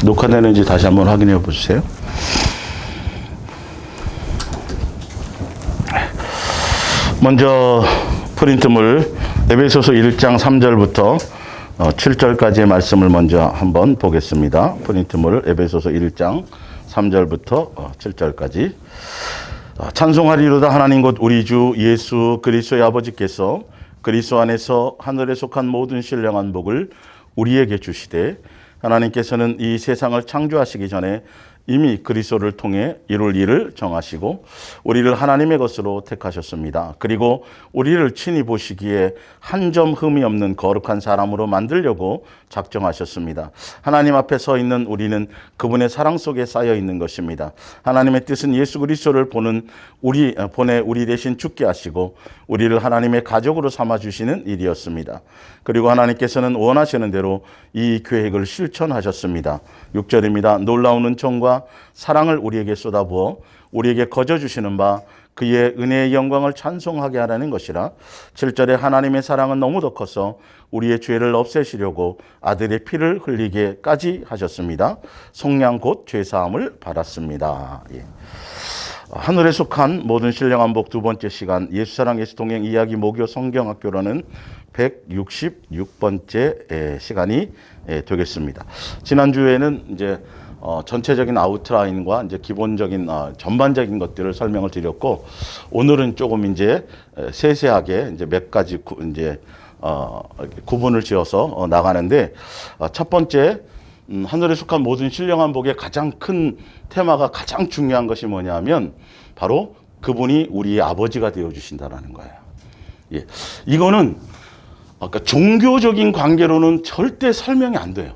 녹화되는지 다시 한번 확인해 보세요. 먼저 프린트물 에베소서 1장 3절부터 7절까지의 말씀을 먼저 한번 보겠습니다. 프린트물 에베소서 1장 3절부터 7절까지. 찬송하리로다 하나님 곧 우리 주 예수 그리스도의 아버지께서 그리스도 안에서 하늘에 속한 모든 신령한 복을 우리에게 주시되 하나님께서는 이 세상을 창조하시기 전에 이미 그리스도를 통해 이룰 일을 정하시고 우리를 하나님의 것으로 택하셨습니다. 그리고 우리를 친히 보시기에 한 점 흠이 없는 거룩한 사람으로 만들려고 작정하셨습니다. 하나님 앞에 서 있는 우리는 그분의 사랑 속에 쌓여 있는 것입니다. 하나님의 뜻은 예수 그리스도를 보내 우리 대신 죽게 하시고 우리를 하나님의 가족으로 삼아 주시는 일이었습니다. 그리고 하나님께서는 원하시는 대로 이 계획을 실천하셨습니다. 6절입니다. 놀라운 은총과 사랑을 우리에게 쏟아부어 우리에게 거저 주시는 바 그의 은혜의 영광을 찬송하게 하라는 것이라. 7절에 하나님의 사랑은 너무 더 커서 우리의 죄를 없애시려고 아들의 피를 흘리게까지 하셨습니다. 속량 곧 죄사함을 받았습니다. 예. 하늘에 속한 모든 신령한 복 두 번째 시간 예수사랑 예수동행 이야기 모교 성경학교라는 166번째 시간이 되겠습니다. 지난주에는 이제 전체적인 아웃라인과 이제 기본적인 전반적인 것들을 설명을 드렸고, 오늘은 조금 이제 세세하게 이제 몇 가지 구분을 지어서 나가는데, 첫 번째 하늘에 속한 모든 신령한 복의 가장 큰 테마가, 가장 중요한 것이 뭐냐면 바로 그분이 우리의 아버지가 되어 주신다라는 거예요. 예. 이거는 아까 종교적인 관계로는 절대 설명이 안 돼요.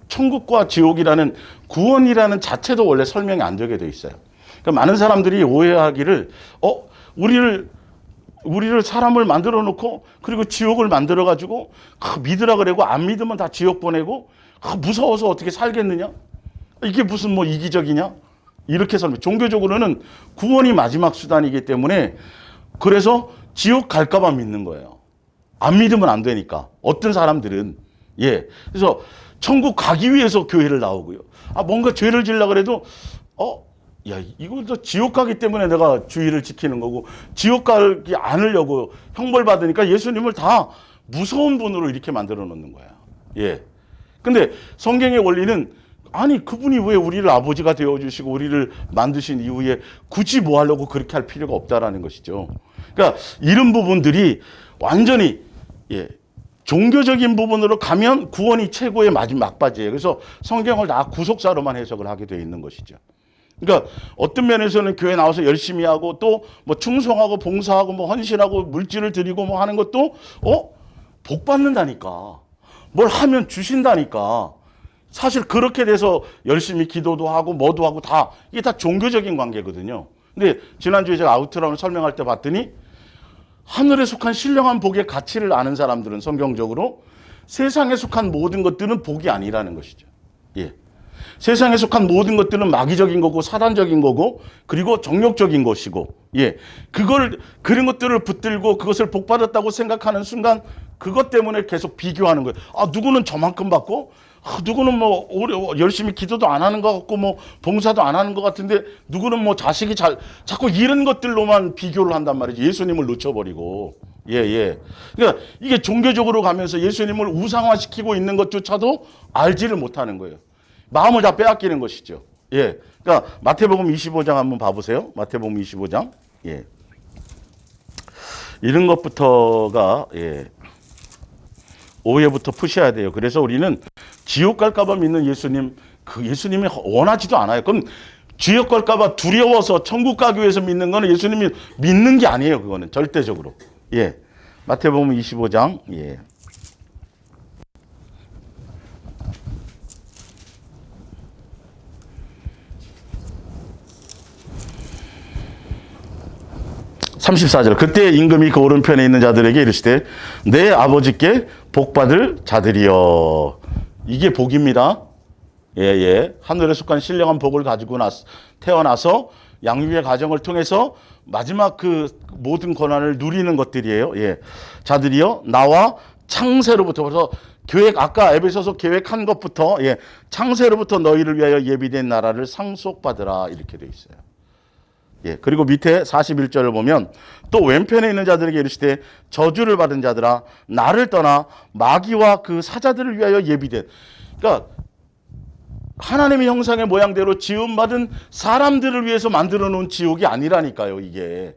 천국과 지옥이라는 구원이라는 자체도 원래 설명이 안 되게 돼 있어요. 그러니까 많은 사람들이 오해하기를 우리를 사람을 만들어 놓고 그리고 지옥을 만들어 가지고 믿으라 그러고 안 믿으면 다 지옥 보내고 무서워서 어떻게 살겠느냐? 이게 무슨 뭐 이기적이냐? 이렇게 설명. 종교적으로는 구원이 마지막 수단이기 때문에 그래서 지옥 갈까 봐 믿는 거예요. 안 믿으면 안 되니까. 어떤 사람들은. 예. 그래서 천국 가기 위해서 교회를 나오고요. 뭔가 죄를 지으려고 그래도 이것도 지옥 가기 때문에 내가 주의를 지키는 거고, 지옥 가지 않으려고 형벌 받으니까 예수님을 다 무서운 분으로 이렇게 만들어 놓는 거야. 예. 근데 성경의 원리는 그분이 왜 우리를 아버지가 되어 주시고 우리를 만드신 이후에 굳이 뭐 하려고 그렇게 할 필요가 없다라는 것이죠. 그러니까 이런 부분들이 완전히 종교적인 부분으로 가면 구원이 최고의 마지막 막바지예요. 그래서 성경을 다 구속사로만 해석을 하게 되어 있는 것이죠. 그러니까 어떤 면에서는 교회 나와서 열심히 하고 또 뭐 충성하고 봉사하고 뭐 헌신하고 물질을 드리고 뭐 하는 것도 복 받는다니까. 뭘 하면 주신다니까. 사실 그렇게 돼서 열심히 기도도 하고 뭐도 하고 다 이게 다 종교적인 관계거든요. 근데 지난주에 제가 아우트라운을 설명할 때 봤더니 하늘에 속한 신령한 복의 가치를 아는 사람들은 성경적으로 세상에 속한 모든 것들은 복이 아니라는 것이죠. 예. 세상에 속한 모든 것들은 마귀적인 거고 사단적인 거고 그리고 정욕적인 것이고, 예. 그런 것들을 붙들고 그것을 복받았다고 생각하는 순간 그것 때문에 계속 비교하는 거예요. 누구는 저만큼 받고 누구는 뭐 열심히 기도도 안 하는 것 같고 뭐 봉사도 안 하는 것 같은데 누구는 뭐 자식이 자꾸 이런 것들로만 비교를 한단 말이죠. 예수님을 놓쳐버리고. 예. 그러니까 이게 종교적으로 가면서 예수님을 우상화시키고 있는 것조차도 알지를 못하는 거예요. 마음을 다 빼앗기는 것이죠. 예. 그러니까 마태복음 25장 한번 봐보세요. 마태복음 25장. 예. 이런 것부터가 오해부터 푸셔야 돼요. 그래서 우리는 지옥 갈까봐 믿는 예수님이 원하지도 않아요. 그럼 지옥 갈까봐 두려워서 천국 가기 위해서 믿는 거는 예수님이 믿는 게 아니에요. 그거는 절대적으로. 예. 마태복음 25장. 예. (34절) 그때 임금이 그 오른편에 있는 자들에게 이르시되 내 아버지께 복받을 자들이여. 이게 복입니다. 예. 하늘에 속한 신령한 복을 가지고 태어나서 양육의 과정을 통해서 마지막 그 모든 권한을 누리는 것들이에요. 예. 자들이여 나와 창세로부터, 그래서 아까 에베소서 계획한 것부터, 창세로부터 너희를 위하여 예비된 나라를 상속받으라 이렇게 돼 있어요. 그리고 밑에 41절을 보면 또 왼편에 있는 자들에게 이르시되 저주를 받은 자들아 나를 떠나 마귀와 그 사자들을 위하여 예비된. 그러니까 하나님의 형상의 모양대로 지음받은 사람들을 위해서 만들어 놓은 지옥이 아니라니까요, 이게.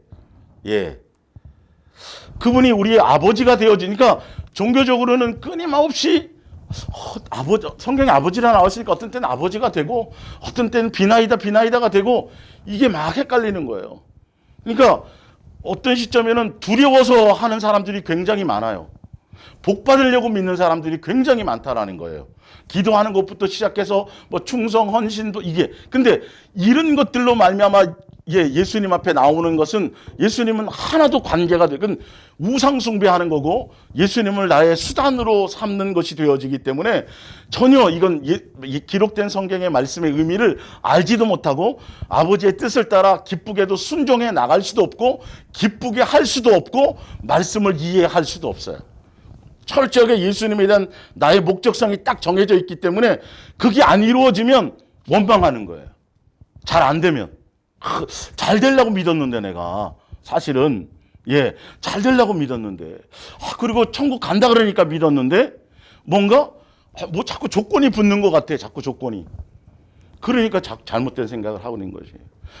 그분이 우리의 아버지가 되어지니까 종교적으로는 끊임없이 성경에 아버지라 나왔으니까 어떤 때는 아버지가 되고 어떤 때는 비나이다가 되고 이게 막 헷갈리는 거예요. 그러니까 어떤 시점에는 두려워서 하는 사람들이 굉장히 많아요. 복 받으려고 믿는 사람들이 굉장히 많다라는 거예요. 기도하는 것부터 시작해서 뭐 충성, 헌신도 이게. 근데 이런 것들로 말미암아 예수님 앞에 나오는 것은 예수님은 하나도 관계가 되건 우상 숭배하는 거고 예수님을 나의 수단으로 삼는 것이 되어지기 때문에 전혀 이건 기록된 성경의 말씀의 의미를 알지도 못하고 아버지의 뜻을 따라 기쁘게도 순종해 나갈 수도 없고 기쁘게 할 수도 없고 말씀을 이해할 수도 없어요. 철저하게 예수님에 대한 나의 목적성이 딱 정해져 있기 때문에 그게 안 이루어지면 원망하는 거예요. 잘 안 되면. 잘 되려고 믿었는데 내가 사실은 잘 되려고 믿었는데 그리고 천국 간다 그러니까 믿었는데 뭔가 뭐 자꾸 조건이 붙는 것 같아. 자꾸 조건이. 그러니까 잘못된 생각을 하고 있는 거지.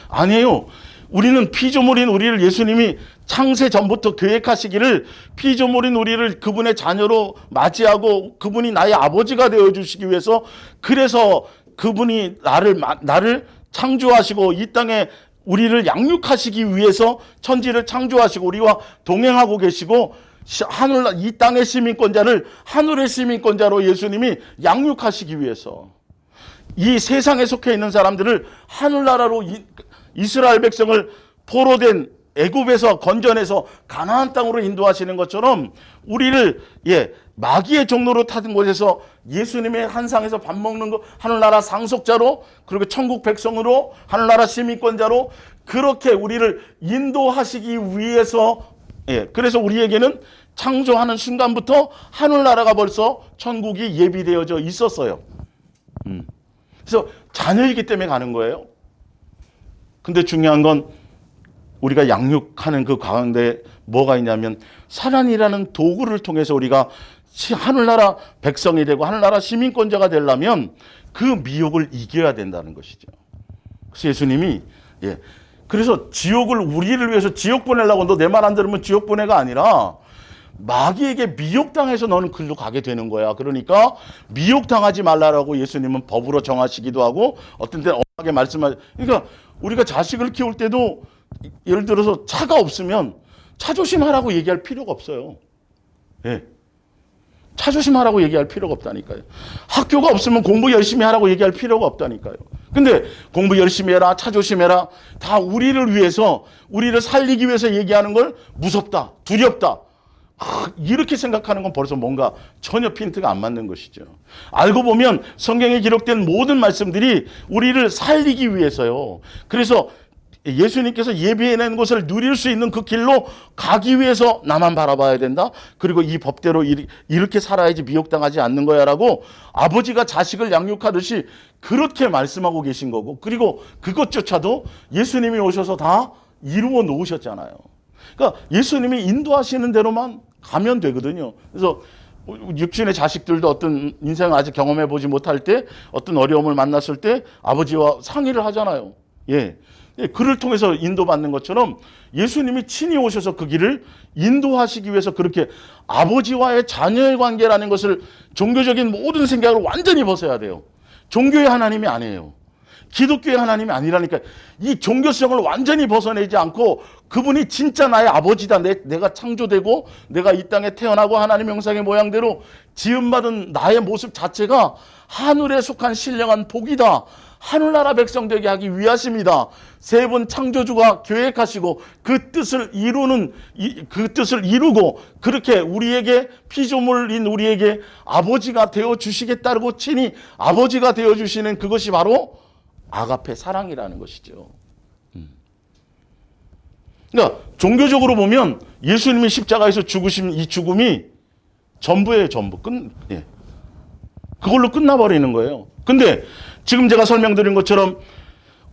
아니에요. 우리는 피조물인 우리를 예수님이 창세 전부터 계획하시기를 피조물인 우리를 그분의 자녀로 맞이하고 그분이 나의 아버지가 되어주시기 위해서 그래서 그분이 나를 창조하시고 이 땅에 우리를 양육하시기 위해서 천지를 창조하시고 우리와 동행하고 계시고 이 땅의 시민권자를 하늘의 시민권자로 예수님이 양육하시기 위해서 이 세상에 속해 있는 사람들을 하늘나라로 이스라엘 백성을 포로된 애굽에서 건져내서 가나안 땅으로 인도하시는 것처럼 우리를 마귀의 종로로 타던 곳에서 예수님의 한상에서 밥 먹는 거 하늘나라 상속자로 그리고 천국 백성으로 하늘나라 시민권자로 그렇게 우리를 인도하시기 위해서 그래서 우리에게는 창조하는 순간부터 하늘나라가 벌써 천국이 예비되어져 있었어요. 그래서 자녀이기 때문에 가는 거예요. 근데 중요한 건 우리가 양육하는 그 가운데 뭐가 있냐면 사랑이라는 도구를 통해서 우리가 하늘나라 백성이 되고 하늘나라 시민권자가 되려면 그 미혹을 이겨야 된다는 것이죠. 그래서 예수님이 그래서 지옥을 우리를 위해서 지옥 보내려고 너 내 말 안 들으면 지옥 보내가 아니라 마귀에게 미혹당해서 너는 글로 가게 되는 거야. 그러니까 미혹당하지 말라라고 예수님은 법으로 정하시기도 하고 어떤 때는 엄하게 말씀하죠. 그러니까 우리가 자식을 키울 때도 예를 들어서 차가 없으면 차 조심하라고 얘기할 필요가 없어요. 차 조심하라고 얘기할 필요가 없다니까요. 학교가 없으면 공부 열심히 하라고 얘기할 필요가 없다니까요. 근데 공부 열심히 해라, 차 조심해라, 다 우리를 위해서, 우리를 살리기 위해서 얘기하는 걸 무섭다, 두렵다. 이렇게 생각하는 건 벌써 뭔가 전혀 핀트가 안 맞는 것이죠. 알고 보면 성경에 기록된 모든 말씀들이 우리를 살리기 위해서요. 그래서 예수님께서 예비해낸 것을 누릴 수 있는 그 길로 가기 위해서 나만 바라봐야 된다. 그리고 이 법대로 이렇게 살아야지 미혹당하지 않는 거야 라고 아버지가 자식을 양육하듯이 그렇게 말씀하고 계신 거고 그리고 그것조차도 예수님이 오셔서 다 이루어 놓으셨잖아요. 그러니까 예수님이 인도하시는 대로만 가면 되거든요. 그래서 육신의 자식들도 어떤 인생을 아직 경험해 보지 못할 때 어떤 어려움을 만났을 때 아버지와 상의를 하잖아요. 그를 통해서 인도받는 것처럼 예수님이 친히 오셔서 그 길을 인도하시기 위해서 그렇게 아버지와의 자녀의 관계라는 것을 종교적인 모든 생각을 완전히 벗어야 돼요. 종교의 하나님이 아니에요. 기독교의 하나님이 아니라니까. 이 종교성을 완전히 벗어내지 않고 그분이 진짜 나의 아버지다. 내가 창조되고 내가 이 땅에 태어나고 하나님의 형상의 모양대로 지음받은 나의 모습 자체가 하늘에 속한 신령한 복이다. 하늘나라 백성 되게 하기 위하십니다. 세 분 창조주가 계획하시고 그 뜻을 이루고 그렇게 우리에게 피조물인 우리에게 아버지가 되어 주시겠다고 친히 아버지가 되어 주시는 그것이 바로 아가페 사랑이라는 것이죠. 그러니까 종교적으로 보면 예수님이 십자가에서 죽으신 이 죽음이 전부예요, 전부. 그걸로 끝나버리는 거예요. 근데 지금 제가 설명드린 것처럼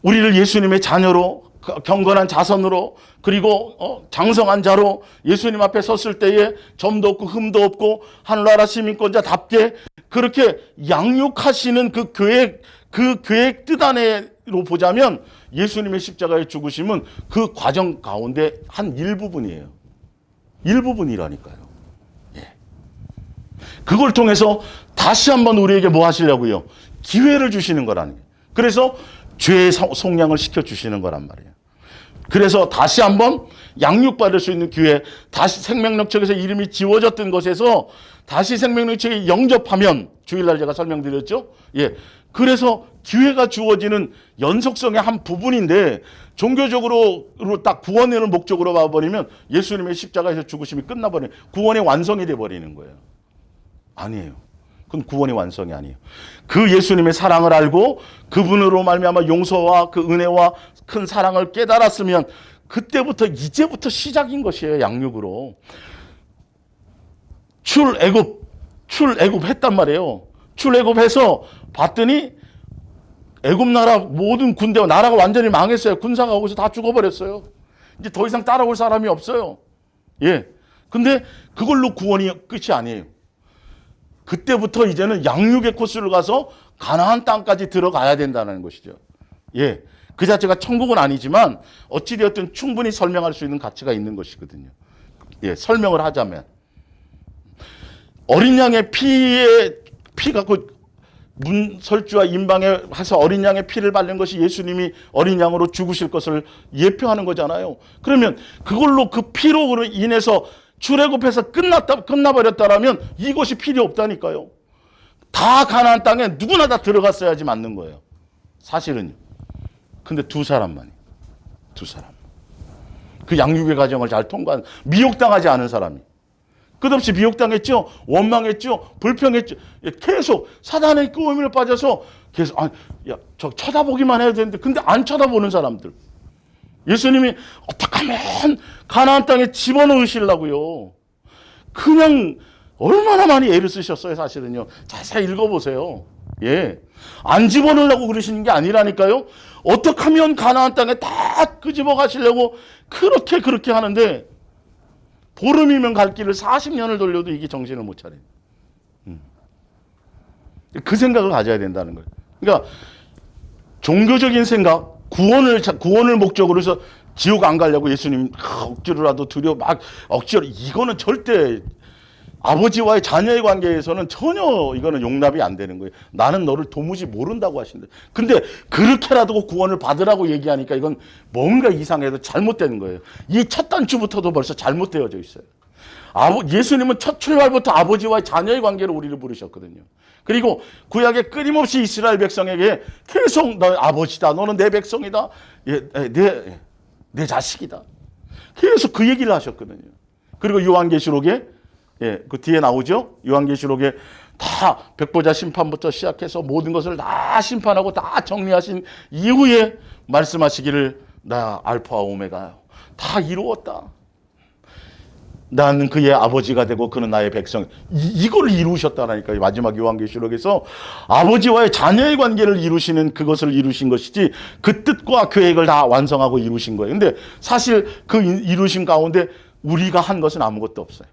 우리를 예수님의 자녀로, 경건한 자손으로, 그리고 장성한 자로 예수님 앞에 섰을 때에 점도 없고 흠도 없고 하늘나라 시민권자답게 그렇게 양육하시는 그 계획 뜻 안으로 보자면 예수님의 십자가의 죽으심은 그 과정 가운데 한 일부분이에요. 일부분이라니까요. 예. 그걸 통해서 다시 한번 우리에게 뭐 하시려고요? 기회를 주시는 거라는 거예요. 그래서 죄의 속량을 시켜주시는 거란 말이에요. 그래서 다시 한번 양육받을 수 있는 기회, 다시 생명력책에서 이름이 지워졌던 것에서 다시 생명력책에 영접하면, 주일날 제가 설명드렸죠? 예. 그래서 기회가 주어지는 연속성의 한 부분인데, 종교적으로 딱 구원을 목적으로 봐버리면 예수님의 십자가에서 죽으심이 끝나버리는, 구원의 완성이 돼버리는 거예요. 아니에요. 그건 구원의 완성이 아니에요. 그 예수님의 사랑을 알고 그분으로 말미암아 용서와 그 은혜와 큰 사랑을 깨달았으면 그때부터, 이제부터 시작인 것이에요. 양육으로. 출애굽 했단 말이에요. 출애굽해서 봤더니 애굽 나라 모든 군대와 나라가 완전히 망했어요. 군사가 거기서 다 죽어버렸어요. 이제 더 이상 따라올 사람이 없어요. 예. 근데 그걸로 구원이 끝이 아니에요. 그때부터 이제는 양육의 코스를 가서 가나안 땅까지 들어가야 된다는 것이죠. 예. 그 자체가 천국은 아니지만 어찌되었든 충분히 설명할 수 있는 가치가 있는 것이거든요. 예. 설명을 하자면. 어린 양의 피가 그 문설주와 임방에 해서 어린 양의 피를 바른 것이 예수님이 어린 양으로 죽으실 것을 예표하는 거잖아요. 그러면 그걸로 그 피로 인해서 출애굽해서 끝나버렸다라면 이것이 필요 없다니까요. 다 가나안 땅에 누구나 다 들어갔어야지 맞는 거예요. 사실은요. 근데 두 사람. 그 양육의 과정을 잘 통과한, 미혹당하지 않은 사람이. 끝없이 미혹당했죠. 원망했죠. 불평했죠. 계속 사단의 꼬임을 빠져서 계속 저 쳐다보기만 해야 되는데 근데 안 쳐다보는 사람들. 예수님이 어떻게 하면 가나안 땅에 집어넣으시려고요. 그냥 얼마나 많이 애를 쓰셨어요. 사실은요. 자세히 읽어보세요. 예, 안 집어넣으려고 그러시는 게 아니라니까요. 어떻게 하면 가나안 땅에 다 끄집어 가시려고 그렇게 하는데 보름이면 갈 길을 40년을 돌려도 이게 정신을 못 차려요. 그 생각을 가져야 된다는 거예요. 그러니까 종교적인 생각, 구원을 목적으로 해서 지옥 안 가려고 예수님 억지로라도 억지로, 이거는 절대 아버지와의 자녀의 관계에서는 전혀 이거는 용납이 안 되는 거예요. 나는 너를 도무지 모른다고 하신대. 근데 그렇게라도 구원을 받으라고 얘기하니까 이건 뭔가 이상해도 잘못된 거예요. 이 첫 단추부터도 벌써 잘못되어져 있어요. 예수님은 첫 출발부터 아버지와의 자녀의 관계로 우리를 부르셨거든요. 그리고 구약에 끊임없이 이스라엘 백성에게 계속 너 아버지다, 너는 내 백성이다, 내 자식이다, 계속 그 얘기를 하셨거든요. 그리고 요한계시록에 그 뒤에 나오죠. 요한계시록에 다 백보자 심판부터 시작해서 모든 것을 다 심판하고 다 정리하신 이후에 말씀하시기를 나 알파와 오메가요. 다 이루었다. 나는 그의 아버지가 되고 그는 나의 백성. 이걸 이루셨다라니까요. 마지막 요한계시록에서 아버지와의 자녀의 관계를 이루시는, 그것을 이루신 것이지 그 뜻과 계획을 다 완성하고 이루신 거예요. 근데 사실 그 이루신 가운데 우리가 한 것은 아무것도 없어요.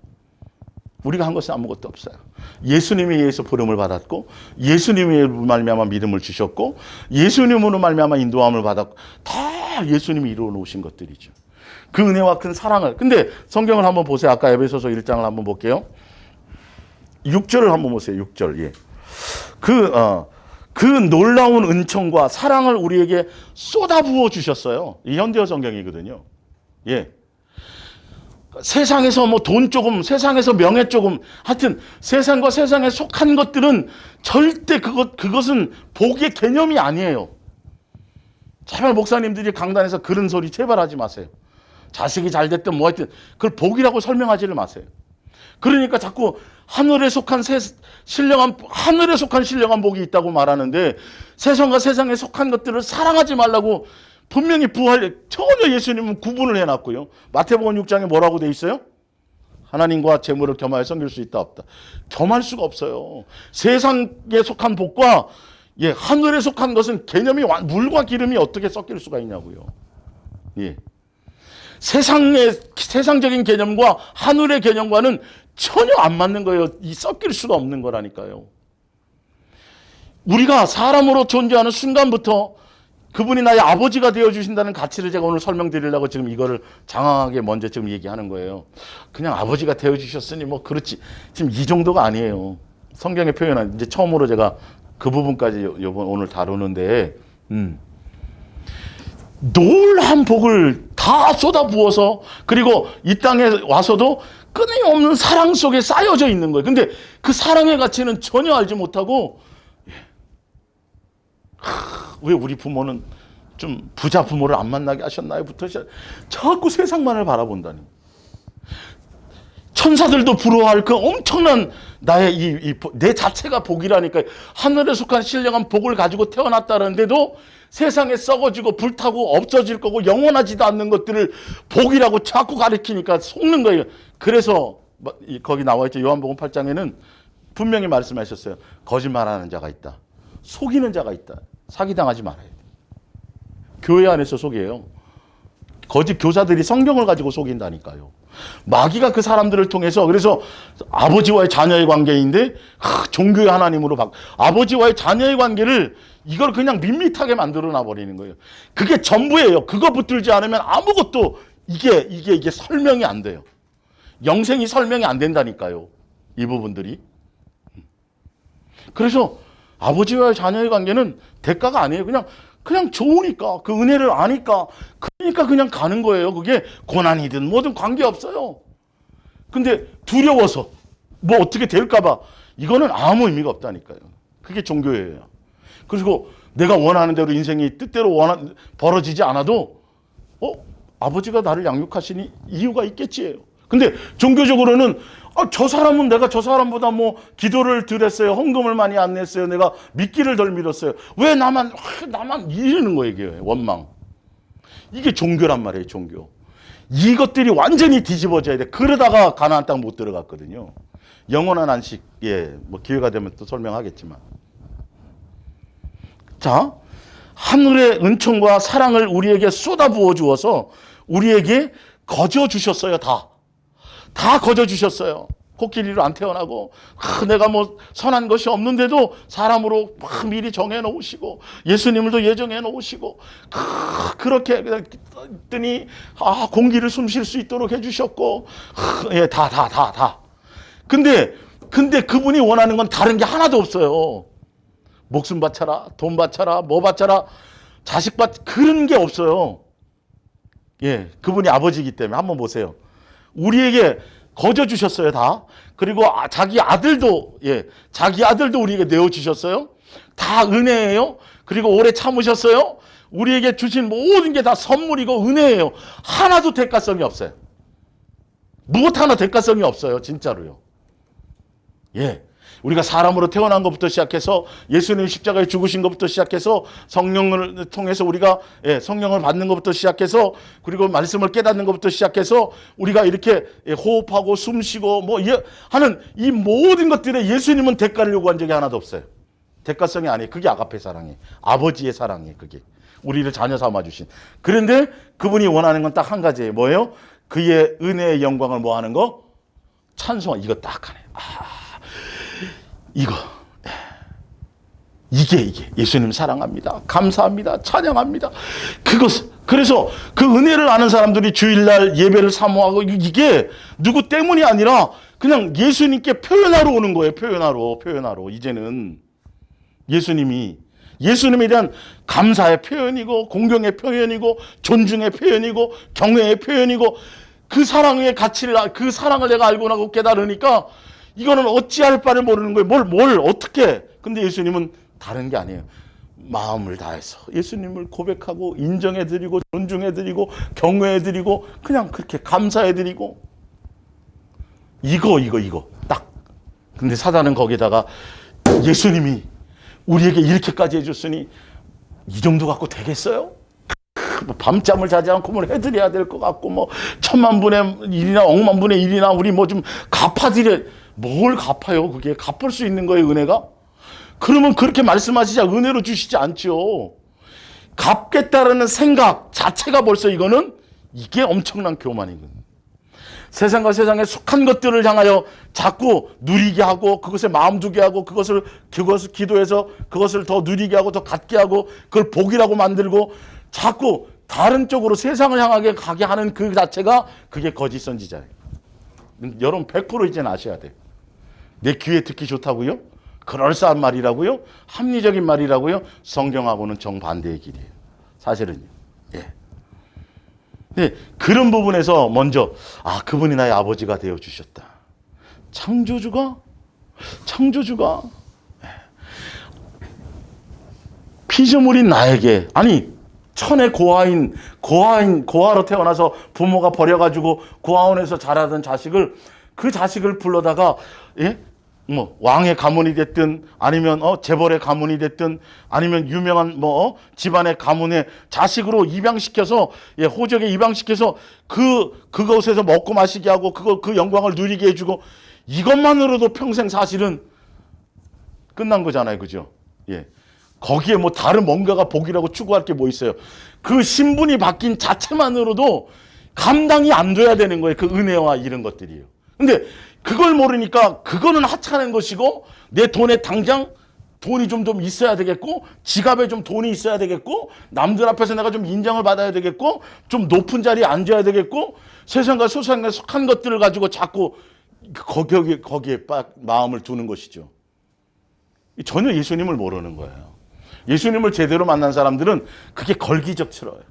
예수님에 의해서 부름을 받았고, 예수님의 말미암아 믿음을 주셨고, 예수님으로 말미암아 인도함을 받았고, 다 예수님이 이루어 놓으신 것들이죠. 그 은혜와 큰 사랑을. 근데 성경을 한번 보세요. 아까 에베소서 1장을 한번 볼게요. 6절을 한번 보세요. 6절. 예. 그 놀라운 은총과 사랑을 우리에게 쏟아부어 주셨어요. 이 현대어 성경이거든요. 예. 세상에서 뭐 돈 조금, 세상에서 명예 조금, 하여튼 세상과 세상에 속한 것들은 절대 그것은 복의 개념이 아니에요. 제발 목사님들이 강단에서 그런 소리 제발 하지 마세요. 자식이 잘 됐든 뭐 하여튼 그걸 복이라고 설명하지를 마세요. 그러니까 자꾸 하늘에 속한 신령한 복이 있다고 말하는데, 세상과 세상에 속한 것들을 사랑하지 말라고 분명히 전혀 예수님은 구분을 해놨고요. 마태복음 6장에 뭐라고 돼 있어요? 하나님과 재물을 겸하여 섬길 수 있다 없다. 겸할 수가 없어요. 세상에 속한 복과 하늘에 속한 것은 개념이 물과 기름이 어떻게 섞일 수가 있냐고요. 예. 세상적인 개념과 하늘의 개념과는 전혀 안 맞는 거예요. 섞일 수가 없는 거라니까요. 우리가 사람으로 존재하는 순간부터 그분이 나의 아버지가 되어주신다는 가치를 제가 오늘 설명드리려고 지금 이거를 장황하게 먼저 지금 얘기하는 거예요. 그냥 아버지가 되어주셨으니 뭐 그렇지. 지금 이 정도가 아니에요. 성경의 표현은 이제 처음으로 제가 그 부분까지 오늘 다루는데, 놀한 복을 다 쏟아부어서 그리고 이 땅에 와서도 끊임없는 사랑 속에 쌓여져 있는 거예요. 근데 그 사랑의 가치는 전혀 알지 못하고, 왜 우리 부모는 좀 부자 부모를 안 만나게 하셨나요? 부터 자꾸 세상만을 바라본다니. 천사들도 부러워할 그 엄청난 나의 내 자체가 복이라니까. 하늘에 속한 신령한 복을 가지고 태어났다는데도 세상에 썩어지고 불타고 없어질 거고 영원하지도 않는 것들을 복이라고 자꾸 가리키니까 속는 거예요. 그래서 거기 나와 있죠. 요한복음 8장에는 분명히 말씀하셨어요. 거짓말하는 자가 있다. 속이는 자가 있다. 사기당하지 말아야 돼. 교회 안에서 속여요. 거짓 교사들이 성경을 가지고 속인다니까요. 마귀가 그 사람들을 통해서, 그래서 아버지와의 자녀의 관계인데 종교의 하나님으로 아버지와의 자녀의 관계를 이걸 그냥 밋밋하게 만들어 놔버리는 거예요. 그게 전부예요. 그거 붙들지 않으면 아무것도 이게 설명이 안 돼요. 영생이 설명이 안 된다니까요. 이 부분들이. 그래서 아버지와의 자녀의 관계는 대가가 아니에요. 그냥 좋으니까, 그 은혜를 아니까, 그러니까 그냥 가는 거예요. 그게 고난이든 뭐든 관계없어요. 근데 두려워서 뭐 어떻게 될까봐 이거는 아무 의미가 없다니까요. 그게 종교예요. 그리고 내가 원하는 대로 인생이 뜻대로 벌어지지 않아도 아버지가 나를 양육하시니 이유가 있겠지예요. 근데 종교적으로는 저 사람은 내가 저 사람보다 뭐 기도를 덜 했어요. 헌금을 많이 안 냈어요. 내가 미끼를 덜 밀었어요. 왜 나만 이러는 거예요. 이게 원망. 이게 종교란 말이에요. 종교. 이것들이 완전히 뒤집어져야 돼. 그러다가 가나안 땅 못 들어갔거든요. 영원한 안식, 뭐 기회가 되면 또 설명하겠지만. 자, 하늘의 은총과 사랑을 우리에게 쏟아부어 주어서 우리에게 거저 주셨어요. 다 거저 주셨어요. 코끼리로 안 태어나고 내가 뭐 선한 것이 없는데도 사람으로 미리 정해 놓으시고 예수님을도 예정해 놓으시고 그렇게 했더니 공기를 숨 쉴 수 있도록 해주셨고 다. 근데 그분이 원하는 건 다른 게 하나도 없어요. 목숨 바쳐라, 돈 바쳐라, 뭐 바쳐라, 자식 그런 게 없어요. 그분이 아버지이기 때문에. 한번 보세요. 우리에게 거저 주셨어요, 다. 그리고 자기 아들도 우리에게 내어 주셨어요. 다 은혜예요. 그리고 오래 참으셨어요. 우리에게 주신 모든 게 다 선물이고 은혜예요. 하나도 대가성이 없어요. 무엇 하나 대가성이 없어요, 진짜로요. 우리가 사람으로 태어난 것부터 시작해서 예수님 십자가에 죽으신 것부터 시작해서 성령을 통해서 우리가 성령을 받는 것부터 시작해서 그리고 말씀을 깨닫는 것부터 시작해서 우리가 이렇게 호흡하고 숨쉬고 뭐 하는 이 모든 것들에 예수님은 대가를 요구한 적이 하나도 없어요. 대가성이 아니에요. 그게 아가페 사랑이에요. 아버지의 사랑이에요. 그게 우리를 자녀 삼아 주신. 그런데 그분이 원하는 건 딱 한 가지예요. 뭐예요? 그의 은혜의 영광을 뭐 하는 거? 찬송하. 이거 딱 하네. 이게 예수님 사랑합니다. 감사합니다. 찬양합니다. 그래서 그 은혜를 아는 사람들이 주일날 예배를 사모하고 이게 누구 때문이 아니라 그냥 예수님께 표현하러 오는 거예요. 표현하러. 이제는 예수님에 대한 감사의 표현이고 공경의 표현이고 존중의 표현이고 경외의 표현이고 그 사랑의 가치를 그 사랑을 내가 알고 나고 깨달으니까 이거는 어찌할 바를 모르는 거예요. 뭘 어떻게. 근데 예수님은 다른 게 아니에요. 마음을 다해서 예수님을 고백하고 인정해드리고 존중해드리고 경외해드리고 그냥 그렇게 감사해드리고 이거 딱. 근데 사단은 거기다가 예수님이 우리에게 이렇게까지 해줬으니 이 정도 갖고 되겠어요? 뭐 밤잠을 자지 않고 뭘 해드려야 될 것 같고 뭐 천만 분의 일이나 억만 분의 일이나 우리 뭐 좀 갚아드려. 뭘 갚아요? 그게 갚을 수 있는 거예요, 은혜가? 그러면 그렇게 말씀하시자 은혜로 주시지 않죠. 갚겠다라는 생각 자체가 벌써 이거는 이게 엄청난 교만이거든요. 세상과 세상에 속한 것들을 향하여 자꾸 누리게 하고 그것에 마음 두게 하고 그것을 기도해서 그것을 더 누리게 하고 더 갖게 하고 그걸 복이라고 만들고 자꾸 다른 쪽으로 세상을 향하게 가게 하는 그 자체가 그게 거짓 선지자예요. 여러분 100% 이제는 아셔야 돼요. 내 귀에 듣기 좋다고요? 그럴싸한 말이라고요? 합리적인 말이라고요? 성경하고는 정반대의 길이에요. 사실은요. 예. 네, 그런 부분에서 먼저 그분이 나의 아버지가 되어 주셨다. 창조주가 피조물인 나에게 천의 고아로 태어나서 부모가 버려가지고 고아원에서 자라던 자식을 그 자식을 불러다가 뭐 왕의 가문이 됐든 아니면 재벌의 가문이 됐든 아니면 유명한 집안의 가문의 자식으로 입양시켜서 호적에 입양시켜서 그곳에서 먹고 마시게 하고 그 영광을 누리게 해주고 이것만으로도 평생 사실은 끝난 거잖아요, 그죠? 예. 거기에 뭐 다른 뭔가가 복이라고 추구할 게 뭐 있어요? 그 신분이 바뀐 자체만으로도 감당이 안 돼야 되는 거예요. 그 은혜와 이런 것들이에요. 근데 그걸 모르니까 그거는 하찮은 것이고 내 돈에 당장 돈이 좀 있어야 되겠고 지갑에 좀 돈이 있어야 되겠고 남들 앞에서 내가 좀 인정을 받아야 되겠고 좀 높은 자리에 앉아야 되겠고 세상과 세상에 속한 것들을 가지고 자꾸 거기에 마음을 두는 것이죠. 전혀 예수님을 모르는 거예요. 예수님을 제대로 만난 사람들은 그게 걸기적스러워요.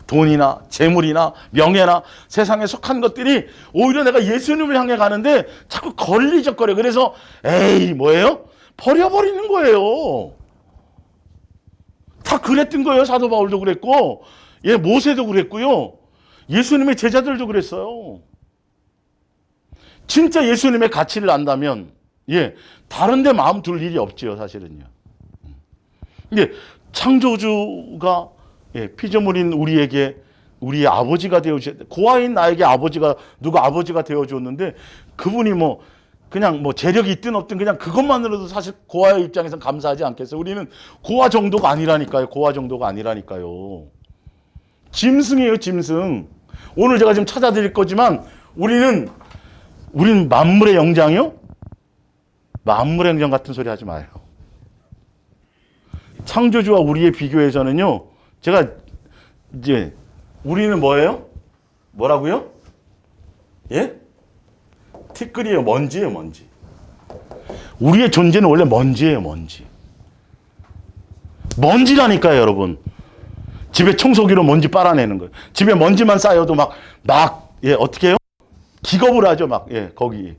돈이나 재물이나 명예나 세상에 속한 것들이 오히려 내가 예수님을 향해 가는데 자꾸 걸리적거려. 그래서 에이 뭐예요? 버려버리는 거예요. 다 그랬던 거예요. 사도 바울도 그랬고 모세도 그랬고요. 예수님의 제자들도 그랬어요. 진짜 예수님의 가치를 안다면 다른 데 마음 둘 일이 없지요, 사실은요. 창조주가 피조물인 우리에게 우리의 아버지가 되어주셨다. 고아인 나에게 누가 아버지가 되어줬는데 그분이 그냥 재력이 있든 없든 그냥 그것만으로도 사실 고아의 입장에서는 감사하지 않겠어요. 우리는 고아 정도가 아니라니까요. 짐승이에요, 짐승. 오늘 제가 지금 찾아드릴 거지만 우리는 만물의 영장이요? 만물의 영장 같은 소리 하지 마요. 창조주와 우리의 비교에서는요, 제가 우리는 뭐예요? 뭐라고요? 티끌이에요, 먼지예요, 먼지. 우리의 존재는 원래 먼지예요, 먼지. 먼지라니까요, 여러분. 집에 청소기로 먼지 빨아내는 거예요. 집에 먼지만 쌓여도 어떻게 해요? 기겁을 하죠, 거기.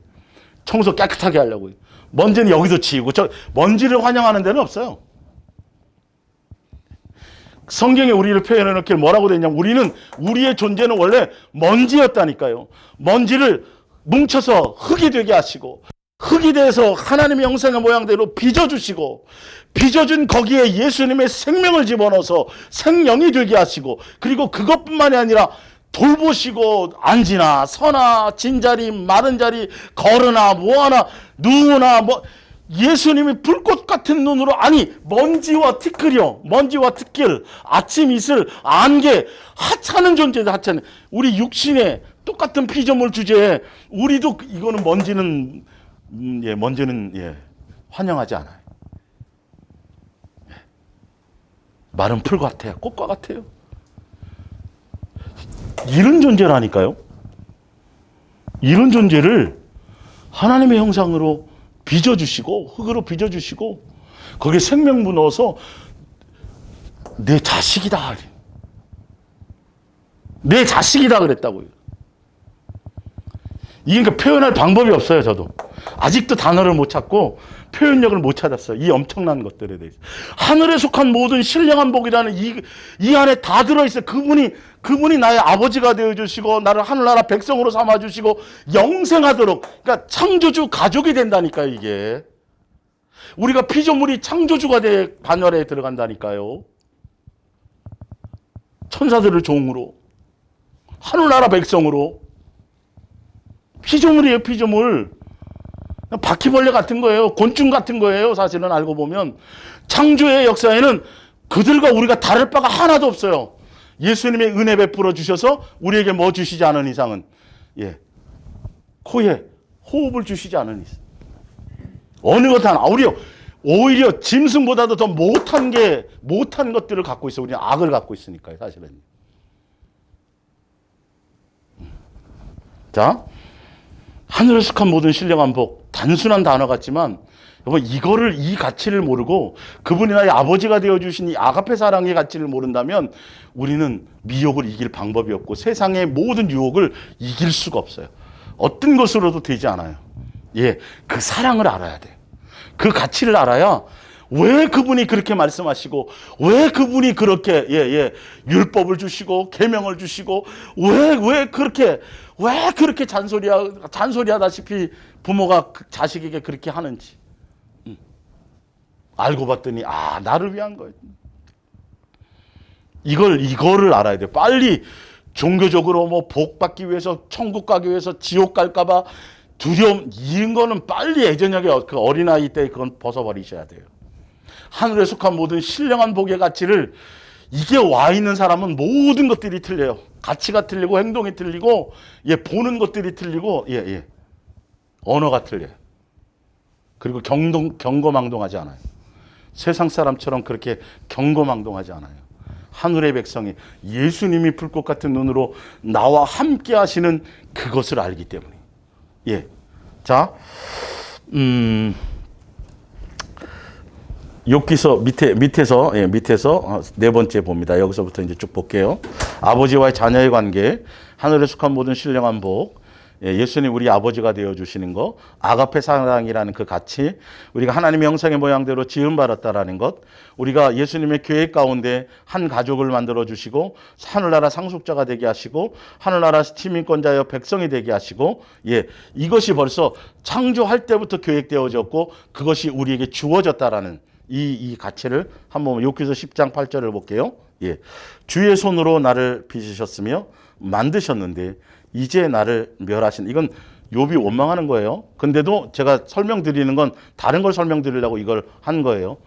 청소 깨끗하게 하려고. 먼지는 여기도 치우고, 먼지를 환영하는 데는 없어요. 성경에 우리를 표현해 놓길 뭐라고 돼 있냐면 우리는 우리의 존재는 원래 먼지였다니까요. 먼지를 뭉쳐서 흙이 되게 하시고 흙이 돼서 하나님의 형상의 모양대로 빚어주시고 빚어준 거기에 예수님의 생명을 집어넣어서 생명이 되게 하시고 그리고 그것뿐만이 아니라 돌보시고 앉으나 서나 진자리 마른 자리 걸으나 뭐하나 누우나 예수님이 불꽃 같은 눈으로 먼지와 티끌이요. 먼지와 티끌, 아침 이슬, 안개, 하찮은 존재다. 하찮은. 우리 육신의 똑같은 피조물 주제에 우리도 이거는 먼지는 환영하지 않아요. 마른 풀 같아요. 꽃과 같아요. 이런 존재라니까요. 이런 존재를 하나님의 형상으로 빚어주시고 흙으로 빚어주시고 거기에 생명부 넣어서 내 자식이다. 내 자식이다 그랬다고요. 이게 그러니까 표현할 방법이 없어요. 저도 아직도 단어를 못 찾고 표현력을 못 찾았어요. 이 엄청난 것들에 대해서. 하늘에 속한 모든 신령한 복이라는 이 안에 다 들어있어요. 그분이 나의 아버지가 되어주시고 나를 하늘나라 백성으로 삼아주시고 영생하도록, 그러니까 창조주 가족이 된다니까요. 이게 우리가 피조물이 창조주가 돼 반열에 들어간다니까요. 천사들을 종으로, 하늘나라 백성으로. 피조물이에요, 피조물. 바퀴벌레 같은 거예요. 곤충 같은 거예요. 사실은 알고 보면. 창조의 역사에는 그들과 우리가 다를 바가 하나도 없어요. 예수님의 은혜 베풀어 주셔서 우리에게 뭐 주시지 않은 이상은, 예, 코에 호흡을 주시지 않은 이상. 어느 것 하나, 오히려 짐승보다도 더 못한 것들을 갖고 있어. 우리는 악을 갖고 있으니까요, 사실은. 자, 하늘에 속한 모든 신령한 복, 단순한 단어 같지만, 여러분, 이 가치를 모르고 그분이 나의 아버지가 되어주신 이 아가페 사랑의 가치를 모른다면 우리는 미혹을 이길 방법이 없고 세상의 모든 유혹을 이길 수가 없어요. 어떤 것으로도 되지 않아요. 예, 그 사랑을 알아야 돼요. 그 가치를 알아야 왜 그분이 그렇게 말씀하시고 왜 그분이 그렇게 율법을 주시고 계명을 주시고 왜 그렇게 잔소리하다시피 부모가 자식에게 그렇게 하는지 알고 봤더니 나를 위한 거예요. 이거를 알아야 돼요. 빨리 종교적으로 뭐 복 받기 위해서 천국 가기 위해서 지옥 갈까 봐 두려움 이런 거는 빨리 예전하게 그 어린아이 때 그건 벗어버리셔야 돼요. 하늘에 속한 모든 신령한 복의 가치를 이게 와 있는 사람은 모든 것들이 틀려요. 가치가 틀리고 행동이 틀리고 보는 것들이 틀리고 언어가 틀려요. 그리고 경거망동하지 않아요. 세상 사람처럼 그렇게 경거망동하지 않아요. 하늘의 백성이 예수님이 불꽃 같은 눈으로 나와 함께 하시는 그것을 알기 때문에. 자, 욥기서 밑에서 네 번째 봅니다. 여기서부터 이제 쭉 볼게요. 아버지와의 자녀의 관계, 하늘에 속한 모든 신령한 복, 예수님 우리 아버지가 되어주시는 거, 아가페 사랑이라는 그 가치, 우리가 하나님의 형상의 모양대로 지음받았다라는 것, 우리가 예수님의 계획 가운데 한 가족을 만들어주시고 하늘나라 상속자가 되게 하시고 하늘나라 시민권자여 백성이 되게 하시고 이것이 벌써 창조할 때부터 계획되어졌고 그것이 우리에게 주어졌다라는 이 가치를 한번 욥기서 10장 8절을 볼게요. 주의 손으로 나를 빚으셨으며 만드셨는데 이제 나를 멸하신. 이건 욥이 원망하는 거예요. 근데도 제가 설명드리는 건 다른 걸 설명드리려고 이걸 한 거예요.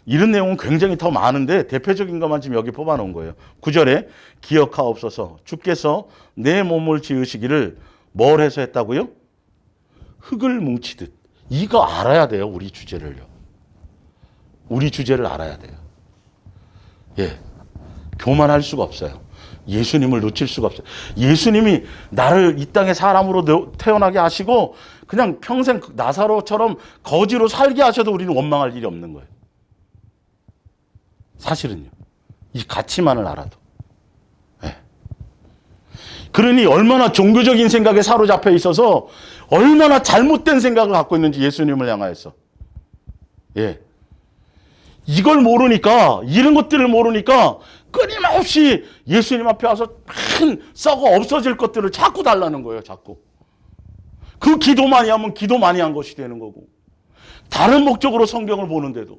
이런 내용은 굉장히 더 많은데 대표적인 것만 지금 여기 뽑아놓은 거예요. 9절에 기억하옵소서 주께서 내 몸을 지으시기를 뭘 해서 했다고요? 흙을 뭉치듯. 이거 알아야 돼요. 우리 주제를요. 우리 주제를 알아야 돼요. 교만할 수가 없어요. 예수님을 놓칠 수가 없어요. 예수님이 나를 이 땅에 사람으로 태어나게 하시고 그냥 평생 나사로처럼 거지로 살게 하셔도 우리는 원망할 일이 없는 거예요. 사실은요. 이 가치만을 알아도. 그러니 얼마나 종교적인 생각에 사로잡혀 있어서 얼마나 잘못된 생각을 갖고 있는지 예수님을 향하여서. 이걸 모르니까, 이런 것들을 모르니까 끊임없이 예수님 앞에 와서 썩어 없어질 것들을 자꾸 달라는 거예요. 자꾸. 그 기도 많이 하면 기도 많이 한 것이 되는 거고 다른 목적으로 성경을 보는데도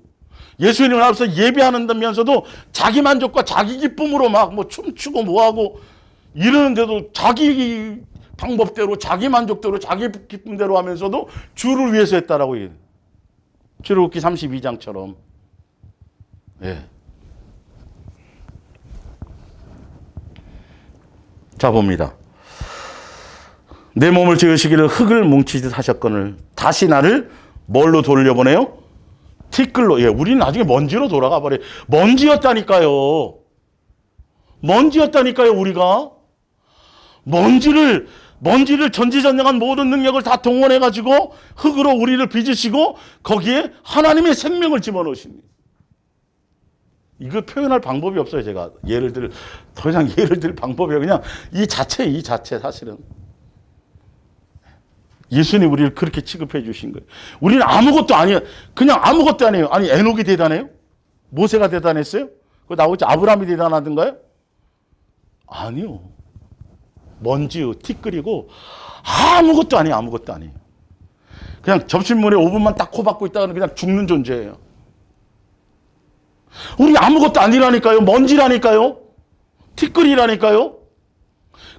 예수님을 앞에서 예배하는다면서도 자기 만족과 자기 기쁨으로 막 뭐 춤추고 뭐하고 이러는데도 자기 방법대로 자기 만족대로 자기 기쁨대로 하면서도 주를 위해서 했다라고 얘기해요. 출애굽기 32장처럼. 자 봅니다. 내 몸을 지으시기를 흙을 뭉치듯 하셨거늘 다시 나를 뭘로 돌려보내요? 티끌로. 우리는 나중에 먼지로 돌아가 버려요. 먼지였다니까요. 우리가. 먼지를 전지전능한 모든 능력을 다 동원해가지고 흙으로 우리를 빚으시고 거기에 하나님의 생명을 집어넣으십니다. 이걸 표현할 방법이 없어요. 제가 더 이상 예를 들 방법이 그냥 이 자체 사실은. 예수님 우리를 그렇게 취급해 주신 거예요. 우리는 아무것도 아니에요. 그냥 아무것도 아니에요. 아니 에녹이 대단해요? 모세가 대단했어요? 그거 나오지 아브라함이 대단하던가요? 아니요. 먼지요, 티끌이고 아무것도 아니에요. 그냥 접신물에 5분만 딱 코 박고 있다가는 그냥 죽는 존재예요. 우리 아무것도 아니라니까요. 먼지라니까요. 티끌이라니까요.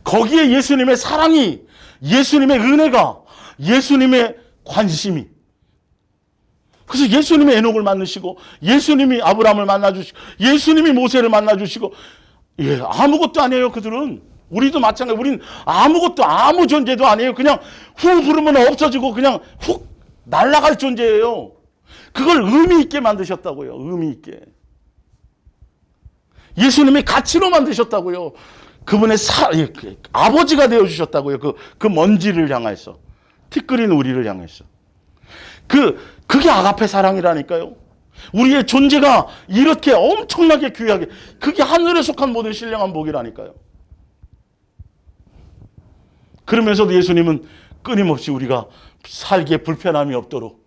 거기에 예수님의 사랑이, 예수님의 은혜가, 예수님의 관심이. 그래서 예수님이 에녹을 만나시고, 예수님이 아브라함을 만나주시고, 예수님이 모세를 만나주시고, 예, 아무것도 아니에요, 그들은. 우리도 마찬가지. 우린 아무것도, 아무 존재도 아니에요. 그냥 후 부르면 없어지고 그냥 훅 날아갈 존재예요. 그걸 의미 있게 만드셨다고요. 의미 있게. 예수님이 가치로 만드셨다고요. 그분의 아버지가 되어주셨다고요. 그 먼지를 향해서. 티끌인 우리를 향해서. 그게 아가페 사랑이라니까요. 우리의 존재가 이렇게 엄청나게 귀하게, 그게 하늘에 속한 모든 신령한 복이라니까요. 그러면서도 예수님은 끊임없이 우리가 살기에 불편함이 없도록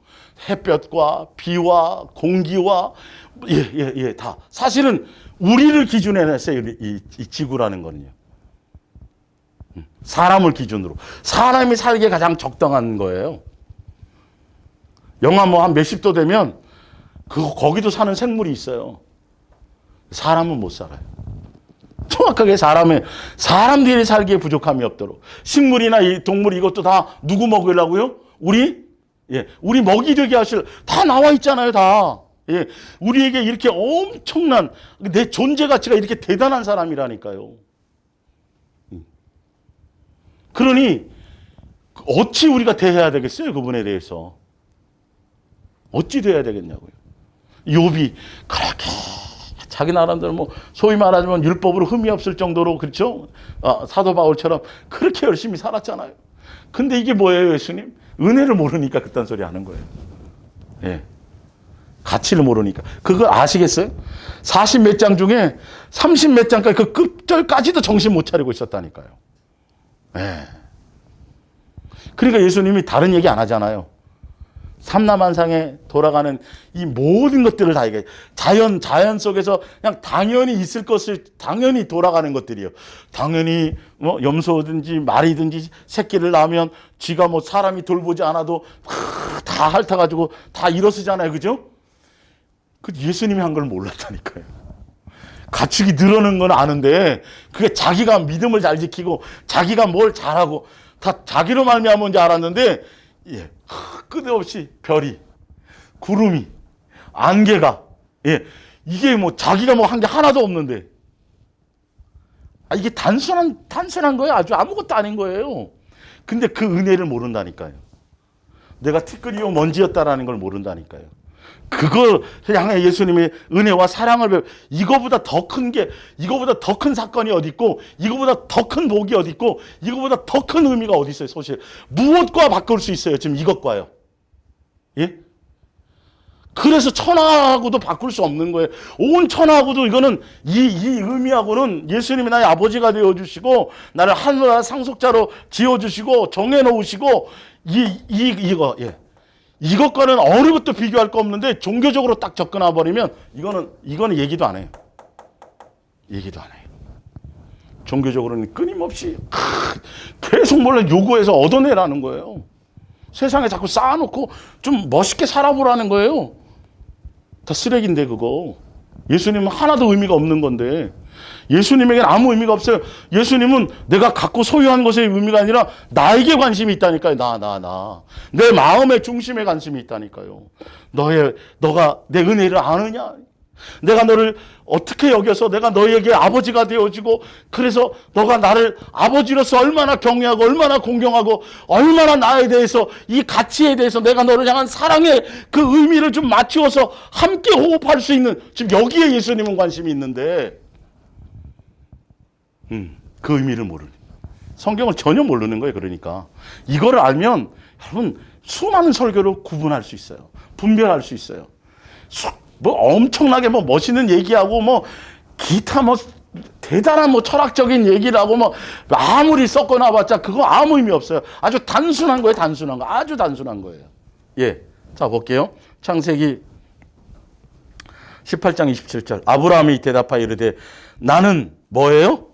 햇볕과 비와 공기와 다 사실은 우리를 기준에 냈어요. 이 지구라는 거는요. 사람을 기준으로. 사람이 살기에 가장 적당한 거예요. 영하 뭐 한 몇십 도 되면 거기도 사는 생물이 있어요. 사람은 못 살아요. 정확하게 사람들이 살기에 부족함이 없도록. 식물이나 이 동물 이것도 다 누구 먹으려고요? 우리 먹이 되게 다 나와 있잖아요, 다. 예. 우리에게 이렇게 엄청난, 내 존재 가치가 이렇게 대단한 사람이라니까요. 그러니, 어찌 우리가 대해야 되겠어요, 그분에 대해서. 어찌 대해야 되겠냐고요. 욥이 그렇게 자기 나름대로 뭐 소위 말하자면 율법으로 흠이 없을 정도로, 그렇죠? 사도 바울처럼 그렇게 열심히 살았잖아요. 근데 이게 뭐예요, 예수님? 은혜를 모르니까 그딴 소리 하는 거예요. 예. 가치를 모르니까. 그거 아시겠어요? 40 몇 장 중에 30 몇 장까지 그 끝절까지도 정신 못 차리고 있었다니까요. 예. 그러니까 예수님이 다른 얘기 안 하잖아요. 삼라만상에 돌아가는 이 모든 것들을 다 얘기해요. 자연 속에서 그냥 당연히 있을 것을 당연히 돌아가는 것들이요. 당연히 뭐 염소든지 말이든지 새끼를 낳으면 쥐가 뭐 사람이 돌보지 않아도 다 핥아가지고 다 일어서잖아요. 그죠? 그 예수님이 한 걸 몰랐다니까요. 가축이 늘어나는 건 아는데 그게 자기가 믿음을 잘 지키고 자기가 뭘 잘하고 다 자기로 말미암은 줄 알았는데, 예, 끝없이 별이, 구름이, 안개가, 예, 이게 뭐 자기가 뭐 한 게 하나도 없는데, 이게 단순한 거예요. 아주 아무것도 아닌 거예요. 근데 그 은혜를 모른다니까요. 내가 티끌이요 먼지였다라는 걸 모른다니까요. 그걸 향해 예수님의 은혜와 사랑을 이거보다 더 큰 게, 이거보다 더 큰 사건이 어디 있고, 이거보다 더 큰 복이 어디 있고, 이거보다 더 큰 의미가 어디 있어요, 사실. 무엇과 바꿀 수 있어요, 지금 이것과요. 예? 그래서 천하하고도 바꿀 수 없는 거예요. 온 천하하고도 이거는 이 의미하고는 예수님이 나의 아버지가 되어주시고, 나를 하늘나라 상속자로 지어주시고, 정해놓으시고, 이거, 예. 이것과는 어느 것도 비교할 거 없는데 종교적으로 딱 접근해 버리면 이거는 얘기도 안 해요. 얘기도 안 해요. 종교적으로는 끊임없이 계속 몰래 요구해서 얻어내라는 거예요. 세상에 자꾸 쌓아놓고 좀 멋있게 살아보라는 거예요. 다 쓰레기인데 그거. 예수님은 하나도 의미가 없는 건데. 예수님에게는 아무 의미가 없어요. 예수님은 내가 갖고 소유한 것의 의미가 아니라 나에게 관심이 있다니까요. 내 마음의 중심에 관심이 있다니까요. 너가 내 은혜를 아느냐? 내가 너를 어떻게 여겨서 내가 너에게 아버지가 되어주고, 그래서 너가 나를 아버지로서 얼마나 경외하고 얼마나 공경하고 얼마나 나에 대해서 이 가치에 대해서 내가 너를 향한 사랑의 그 의미를 좀 맞추어서 함께 호흡할 수 있는, 지금 여기에 예수님은 관심이 있는데 그 의미를 모르는, 성경을 전혀 모르는 거예요. 그러니까 이거를 알면 여러분 수많은 설교를 구분할 수 있어요. 분별할 수 있어요. 뭐 엄청나게 뭐 멋있는 얘기하고 뭐 기타 뭐 대단한 뭐 철학적인 얘기를 하고 뭐 아무리 섞어놔봤자 그거 아무 의미 없어요. 아주 단순한 거예요. 단순한 거. 아주 단순한 거예요. 예, 자 볼게요. 창세기 18장 27절. 아브라함이 대답하여 이르되 나는 뭐예요?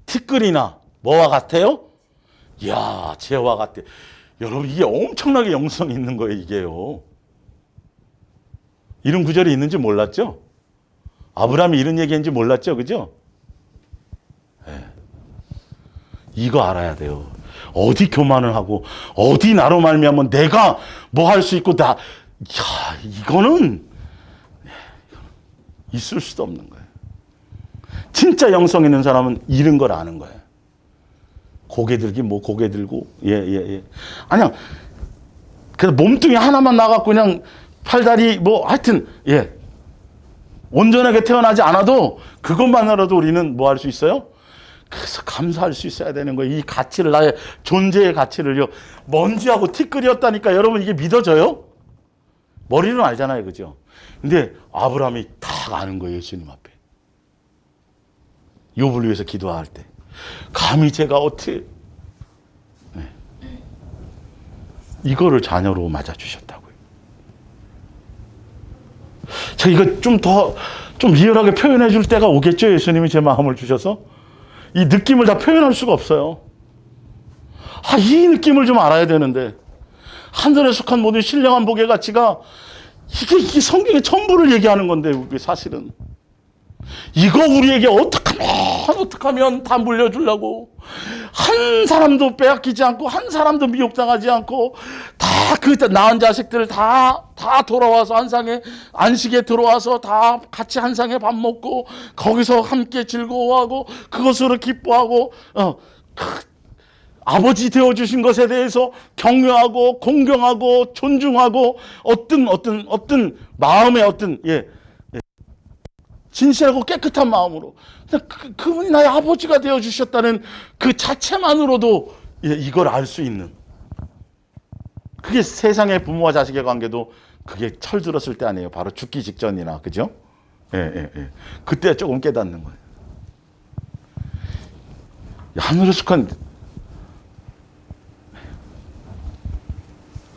티끌이나 뭐와 같아요? 이야, 재와 같아. 여러분 이게 엄청나게 영성이 있는 거예요. 이게요. 이런 구절이 있는지 몰랐죠? 아브라함이 이런 얘기인지 몰랐죠? 그죠? 이거 알아야 돼요. 어디 교만을 하고 어디 나로 말미암아 내가 뭐 할 수 있고 이거는 있을 수도 없는 거예요. 진짜 영성 있는 사람은 이런 걸 아는 거예요. 고개 들기 뭐 고개 들고 아니야. 그래서 몸뚱이 하나만 나갖고 그냥 팔다리 뭐 하여튼 온전하게 태어나지 않아도 그것만으로도 우리는 뭐 할 수 있어요? 그래서 감사할 수 있어야 되는 거예요. 이 가치를, 나의 존재의 가치를요. 먼지하고 티끌이었다니까. 여러분 이게 믿어져요? 머리는 알잖아요. 그죠? 근데 아브라함이 다 아는 거예요. 예수님 앞에. 욥을 위해서 기도할 때. 감히 제가 어떻게 이거를 자녀로 맞아주셨다고요. 자, 이거 좀 리얼하게 표현해 줄 때가 오겠죠? 예수님이 제 마음을 주셔서. 이 느낌을 다 표현할 수가 없어요. 이 느낌을 좀 알아야 되는데. 하늘에 속한 모든 신령한 복의 가치가 이게 성경의 전부를 얘기하는 건데, 사실은. 이거 우리에게 어떻게 하면 다 물려주려고. 한 사람도 빼앗기지 않고, 한 사람도 미혹당하지 않고, 다 그 낳은 자식들 다 돌아와서 안식에 들어와서 다 같이 한 상에 밥 먹고, 거기서 함께 즐거워하고, 그것으로 기뻐하고, 아버지 되어주신 것에 대해서 경외하고, 공경하고, 존중하고, 어떤 마음의 진실하고 깨끗한 마음으로 그분이 나의 아버지가 되어주셨다는 그 자체만으로도 이걸 알 수 있는, 그게 세상의 부모와 자식의 관계도 그게 철들었을 때 아니에요. 바로 죽기 직전이나, 그죠? 그때 조금 깨닫는 거예요. 하늘에 속한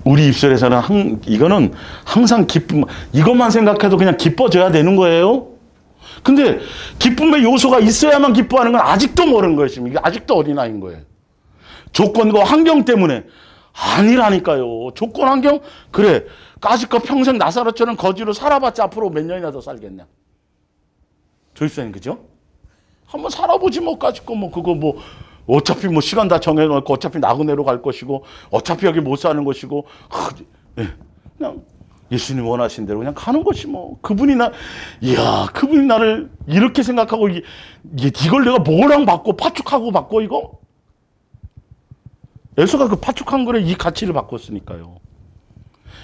우리 입술에서는 이거는 항상 기쁨, 이것만 생각해도 그냥 기뻐져야 되는 거예요. 근데 기쁨의 요소가 있어야만 기뻐하는 건 아직도 모르는 거예요. 지금 이게 아직도 어린아이인 거예요. 조건과 환경 때문에 아니라니까요. 조건 환경 그래. 까짓거 평생 나사로처럼 거지로 살아봤자 앞으로 몇 년이나 더 살겠냐. 조입사님 그죠? 한번 살아보지 뭐 까짓거 뭐 그거 뭐 어차피 뭐 시간 다 정해놓고 어차피 나그네로 갈 것이고 어차피 여기 못 사는 것이고 그냥 예수님 원하신 대로 그냥 가는 것이 뭐. 그분이 나를 이렇게 생각하고 이걸 내가 뭐랑 바꿔 파축하고 바꿔 이거? 에서가 그 파축한 거를 이 가치를 바꿨으니까요.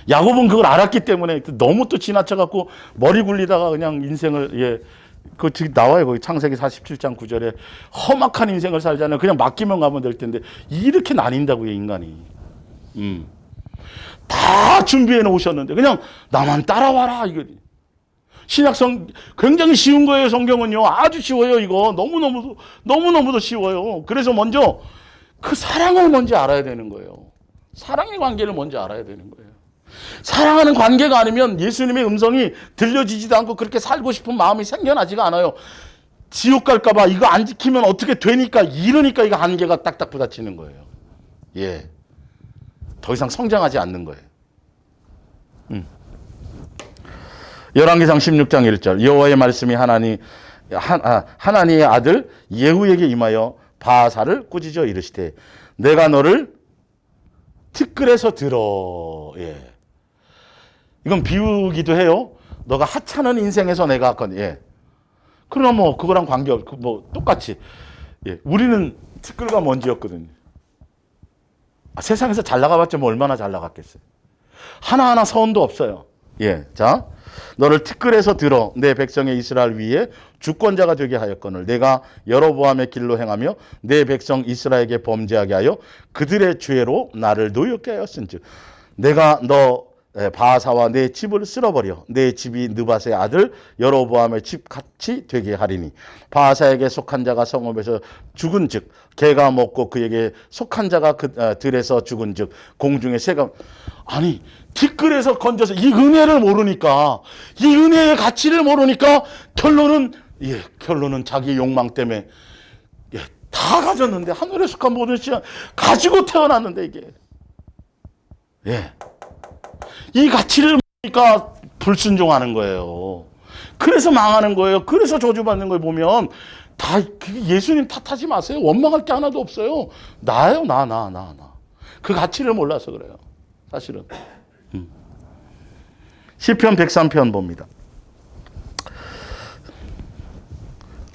야곱은 그걸 알았기 때문에 너무 또 지나쳐갖고 머리 굴리다가 그냥 인생을 그 나와요. 거기 창세기 47장 9절에 험악한 인생을 살잖아요. 그냥 맡기면 가면 될 텐데 이렇게 나뉜다고요, 인간이. 다 준비해 놓으셨는데 그냥 나만 따라와라 이거. 신약성 굉장히 쉬운 거예요. 성경은요. 아주 쉬워요. 이거 너무너무도 쉬워요. 그래서 먼저 그 사랑을 먼저 알아야 되는 거예요. 사랑의 관계를 먼저 알아야 되는 거예요. 사랑하는 관계가 아니면 예수님의 음성이 들려지지도 않고 그렇게 살고 싶은 마음이 생겨나지가 않아요. 지옥 갈까 봐 이거 안 지키면 어떻게 되니까 이러니까 이거 한계가 딱딱 부딪히는 거예요. 더 이상 성장하지 않는 거예요. 열왕기상 16장 1절 여호와의 말씀이 하나니의 아들 예후에게 임하여 바사를 꾸짖어 이르시되 내가 너를 티끌에서 들어. 이건 비유기도 해요. 너가 하찮은 인생에서 내가 그러나 뭐 그거랑 관계없고 뭐 똑같이 우리는 티끌과 먼지였거든요. 세상에서 잘 나가봤자 뭐 얼마나 잘 나갔겠어요. 하나하나 서원도 없어요. 자, 너를 티끌에서 들어 내 백성의 이스라엘 위에 주권자가 되게 하였거늘 내가 여로보암의 길로 행하며 내 백성 이스라엘에게 범죄하게 하여 그들의 죄로 나를 노엽게 하였은즉 내가 너 바사와 내 집을 쓸어버려 내 집이 느밧의 아들 여로보암의 집같이 되게 하리니 바사에게 속한 자가 성읍에서 죽은즉 개가 먹고 그에게 속한 자가 그 들에서 죽은즉 공중의 새가. 아니 티끌에서 건져서 이 은혜를 모르니까 이 은혜의 가치를 모르니까 결론은 자기 욕망 때문에 다 가졌는데 하늘에 속한 모든 씨앗 가지고 태어났는데 이게 이 가치를 모르니까 불순종하는 거예요. 그래서 망하는 거예요. 그래서 저주받는 걸 보면 다 예수님 탓하지 마세요. 원망할 게 하나도 없어요. 나예요. 나. 그 가치를 몰라서 그래요. 사실은. 시편 103편 봅니다.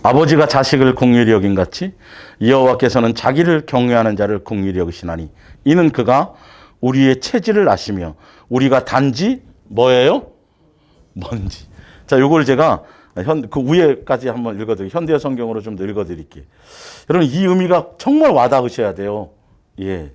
아버지가 자식을 긍휼히 여긴 같이 여호와께서는 자기를 경외하는 자를 긍휼히 여기시나니 이는 그가 우리의 체질을 아시며 우리가 단지 뭐예요? 먼지. 자, 요걸 제가 그 위에까지 한번 읽어드릴게요. 현대 성경으로 좀 더 읽어드릴게요. 여러분, 이 의미가 정말 와닿으셔야 돼요. 예.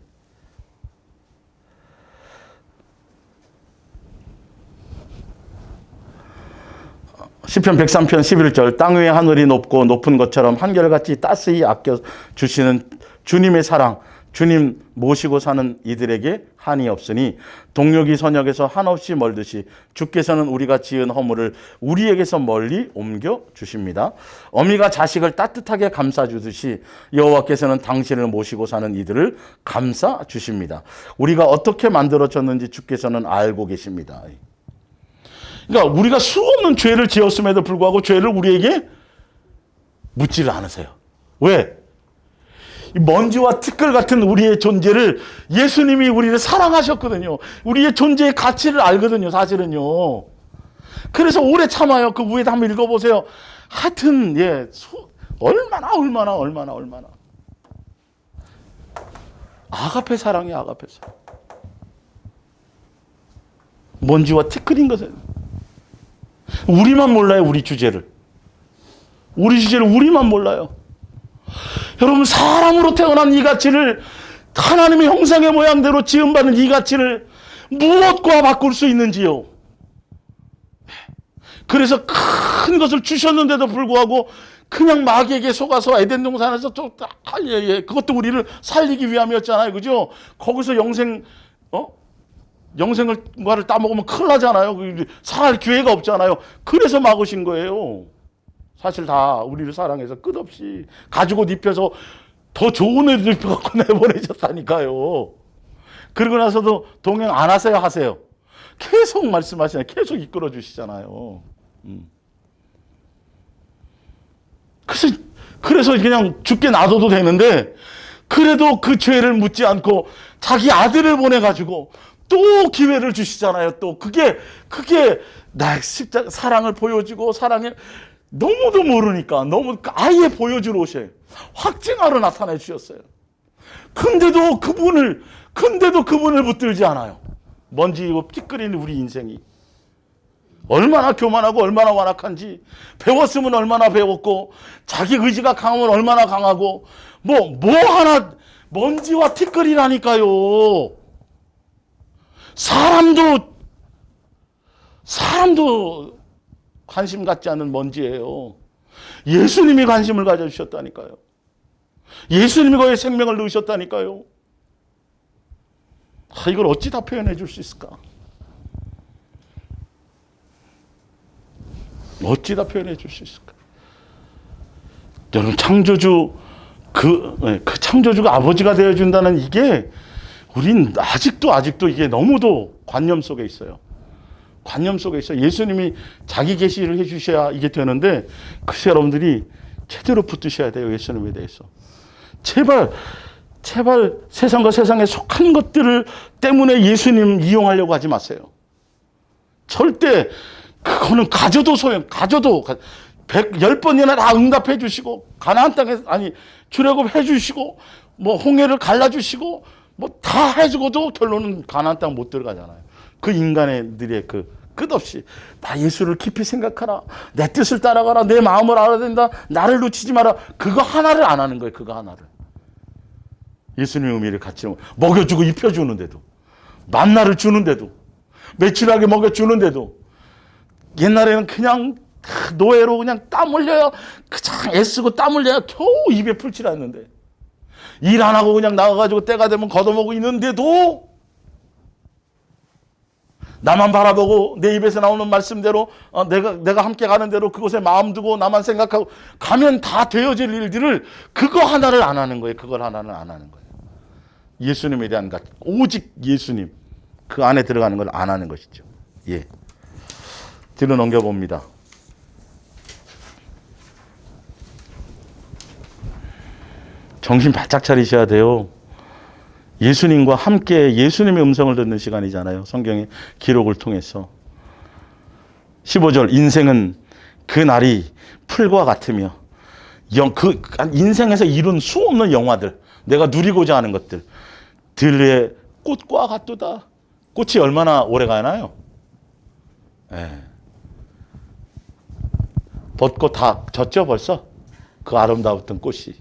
시편 103편 11절 땅 위에 하늘이 높고 높은 것처럼 한결같이 따스히 아껴 주시는 주님의 사랑, 주님 모시고 사는 이들에게 한이 없으니 동력이 선역에서 한없이 멀듯이 주께서는 우리가 지은 허물을 우리에게서 멀리 옮겨 주십니다. 어미가 자식을 따뜻하게 감싸 주듯이 여호와께서는 당신을 모시고 사는 이들을 감싸 주십니다. 우리가 어떻게 만들어졌는지 주께서는 알고 계십니다. 그러니까 우리가 수없는 죄를 지었음에도 불구하고 죄를 우리에게 묻지를 않으세요. 왜? 먼지와 티끌 같은 우리의 존재를 예수님이 우리를 사랑하셨거든요. 우리의 존재의 가치를 알거든요. 사실은요. 그래서 오래 참아요. 그 위에다 한번 읽어보세요. 하여튼 얼마나 아가페 사랑이야. 아가페 사랑. 먼지와 티끌인 것은 우리만 몰라요. 우리 주제를 우리만 몰라요. 여러분, 사람으로 태어난 이 가치를, 하나님의 형상의 모양대로 지음받은 이 가치를 무엇과 바꿀 수 있는지요? 그래서 큰 것을 주셨는데도 불구하고 그냥 마귀에게 속아서 에덴 동산에서 그것도 우리를 살리기 위함이었잖아요. 그죠? 거기서 영생과를 따먹으면 큰일 나잖아요. 살 기회가 없잖아요. 그래서 막으신 거예요. 사실 다 우리를 사랑해서 끝없이 가지고 입혀서 더 좋은 애들 입혀갖고 내보내셨다니까요. 그러고 나서도 동행 안 하세요? 하세요? 계속 말씀하시잖아요. 계속 이끌어 주시잖아요. 그래서 그냥 죽게 놔둬도 되는데, 그래도 그 죄를 묻지 않고 자기 아들을 보내가지고 또 기회를 주시잖아요. 또 그게 나의 십자가 사랑을 보여주고, 사랑을 너무도 모르니까 너무 아예 보여주러 오셔요. 확증하러 나타내 주셨어요. 근데도 그분을 붙들지 않아요. 먼지고 티끌인 우리 인생이 얼마나 교만하고 얼마나 완악한지, 배웠으면 얼마나 배웠고, 자기 의지가 강하면 얼마나 강하고, 뭐 하나 먼지와 티끌이라니까요. 사람도 관심 갖지 않는 먼지예요. 예수님이 관심을 가져주셨다니까요. 예수님이 거기에 생명을 넣으셨다니까요. 이걸 어찌 다 표현해 줄 수 있을까? 어찌 다 표현해 줄 수 있을까? 여러분, 창조주, 그 창조주가 아버지가 되어준다는 이게, 우린 아직도 이게 너무도 관념 속에 있어요. 관념 속에 있어요. 예수님이 자기 계시를 해주셔야 이게 되는데, 글쎄 여러분들이 제대로 붙드셔야 돼요. 예수님에 대해서. 제발 세상과 세상에 속한 것들을 때문에 예수님 이용하려고 하지 마세요. 절대 그거는 가져도 10번이나 다 응답해 주시고, 가나안 땅에 출애굽해 주시고, 뭐 홍해를 갈라 주시고, 뭐 다 해주고도 결론은 가나안 땅 못 들어가잖아요. 그 인간들의 그 끝없이 다 예수를 깊이 생각하라, 내 뜻을 따라가라, 내 마음을 알아야 된다, 나를 놓치지 마라. 그거 하나를 안 하는 거예요. 그거 하나를. 예수님의 의미를 같이 먹여주고 입혀주는데도, 만나를 주는데도, 매출하게 먹여주는데도, 옛날에는 그냥 노예로 그냥 땀 흘려야, 그냥 애쓰고 땀 흘려야 겨우 입에 풀칠 않는데, 일 안 하고 그냥 나가가지고 때가 되면 걷어먹고 있는데도 나만 바라보고 내 입에서 나오는 말씀대로 내가 함께 가는 대로 그곳에 마음 두고 나만 생각하고 가면 다 되어질 일들을, 그거 하나를 안 하는 거예요. 그걸 하나는 안 하는 거예요. 예수님에 대한 것, 오직 예수님 그 안에 들어가는 걸 안 하는 것이죠. 예. 뒤로 넘겨봅니다. 정신 바짝 차리셔야 돼요. 예수님과 함께 예수님의 음성을 듣는 시간이잖아요. 성경의 기록을 통해서. 15절 인생은 그 날이 풀과 같으며 인생에서 이룬 수없는 영화들, 내가 누리고자 하는 것들, 들의 꽃과 같도다. 꽃이 얼마나 오래 가나요? 벚꽃 다 졌죠 벌써? 그 아름다웠던 꽃이.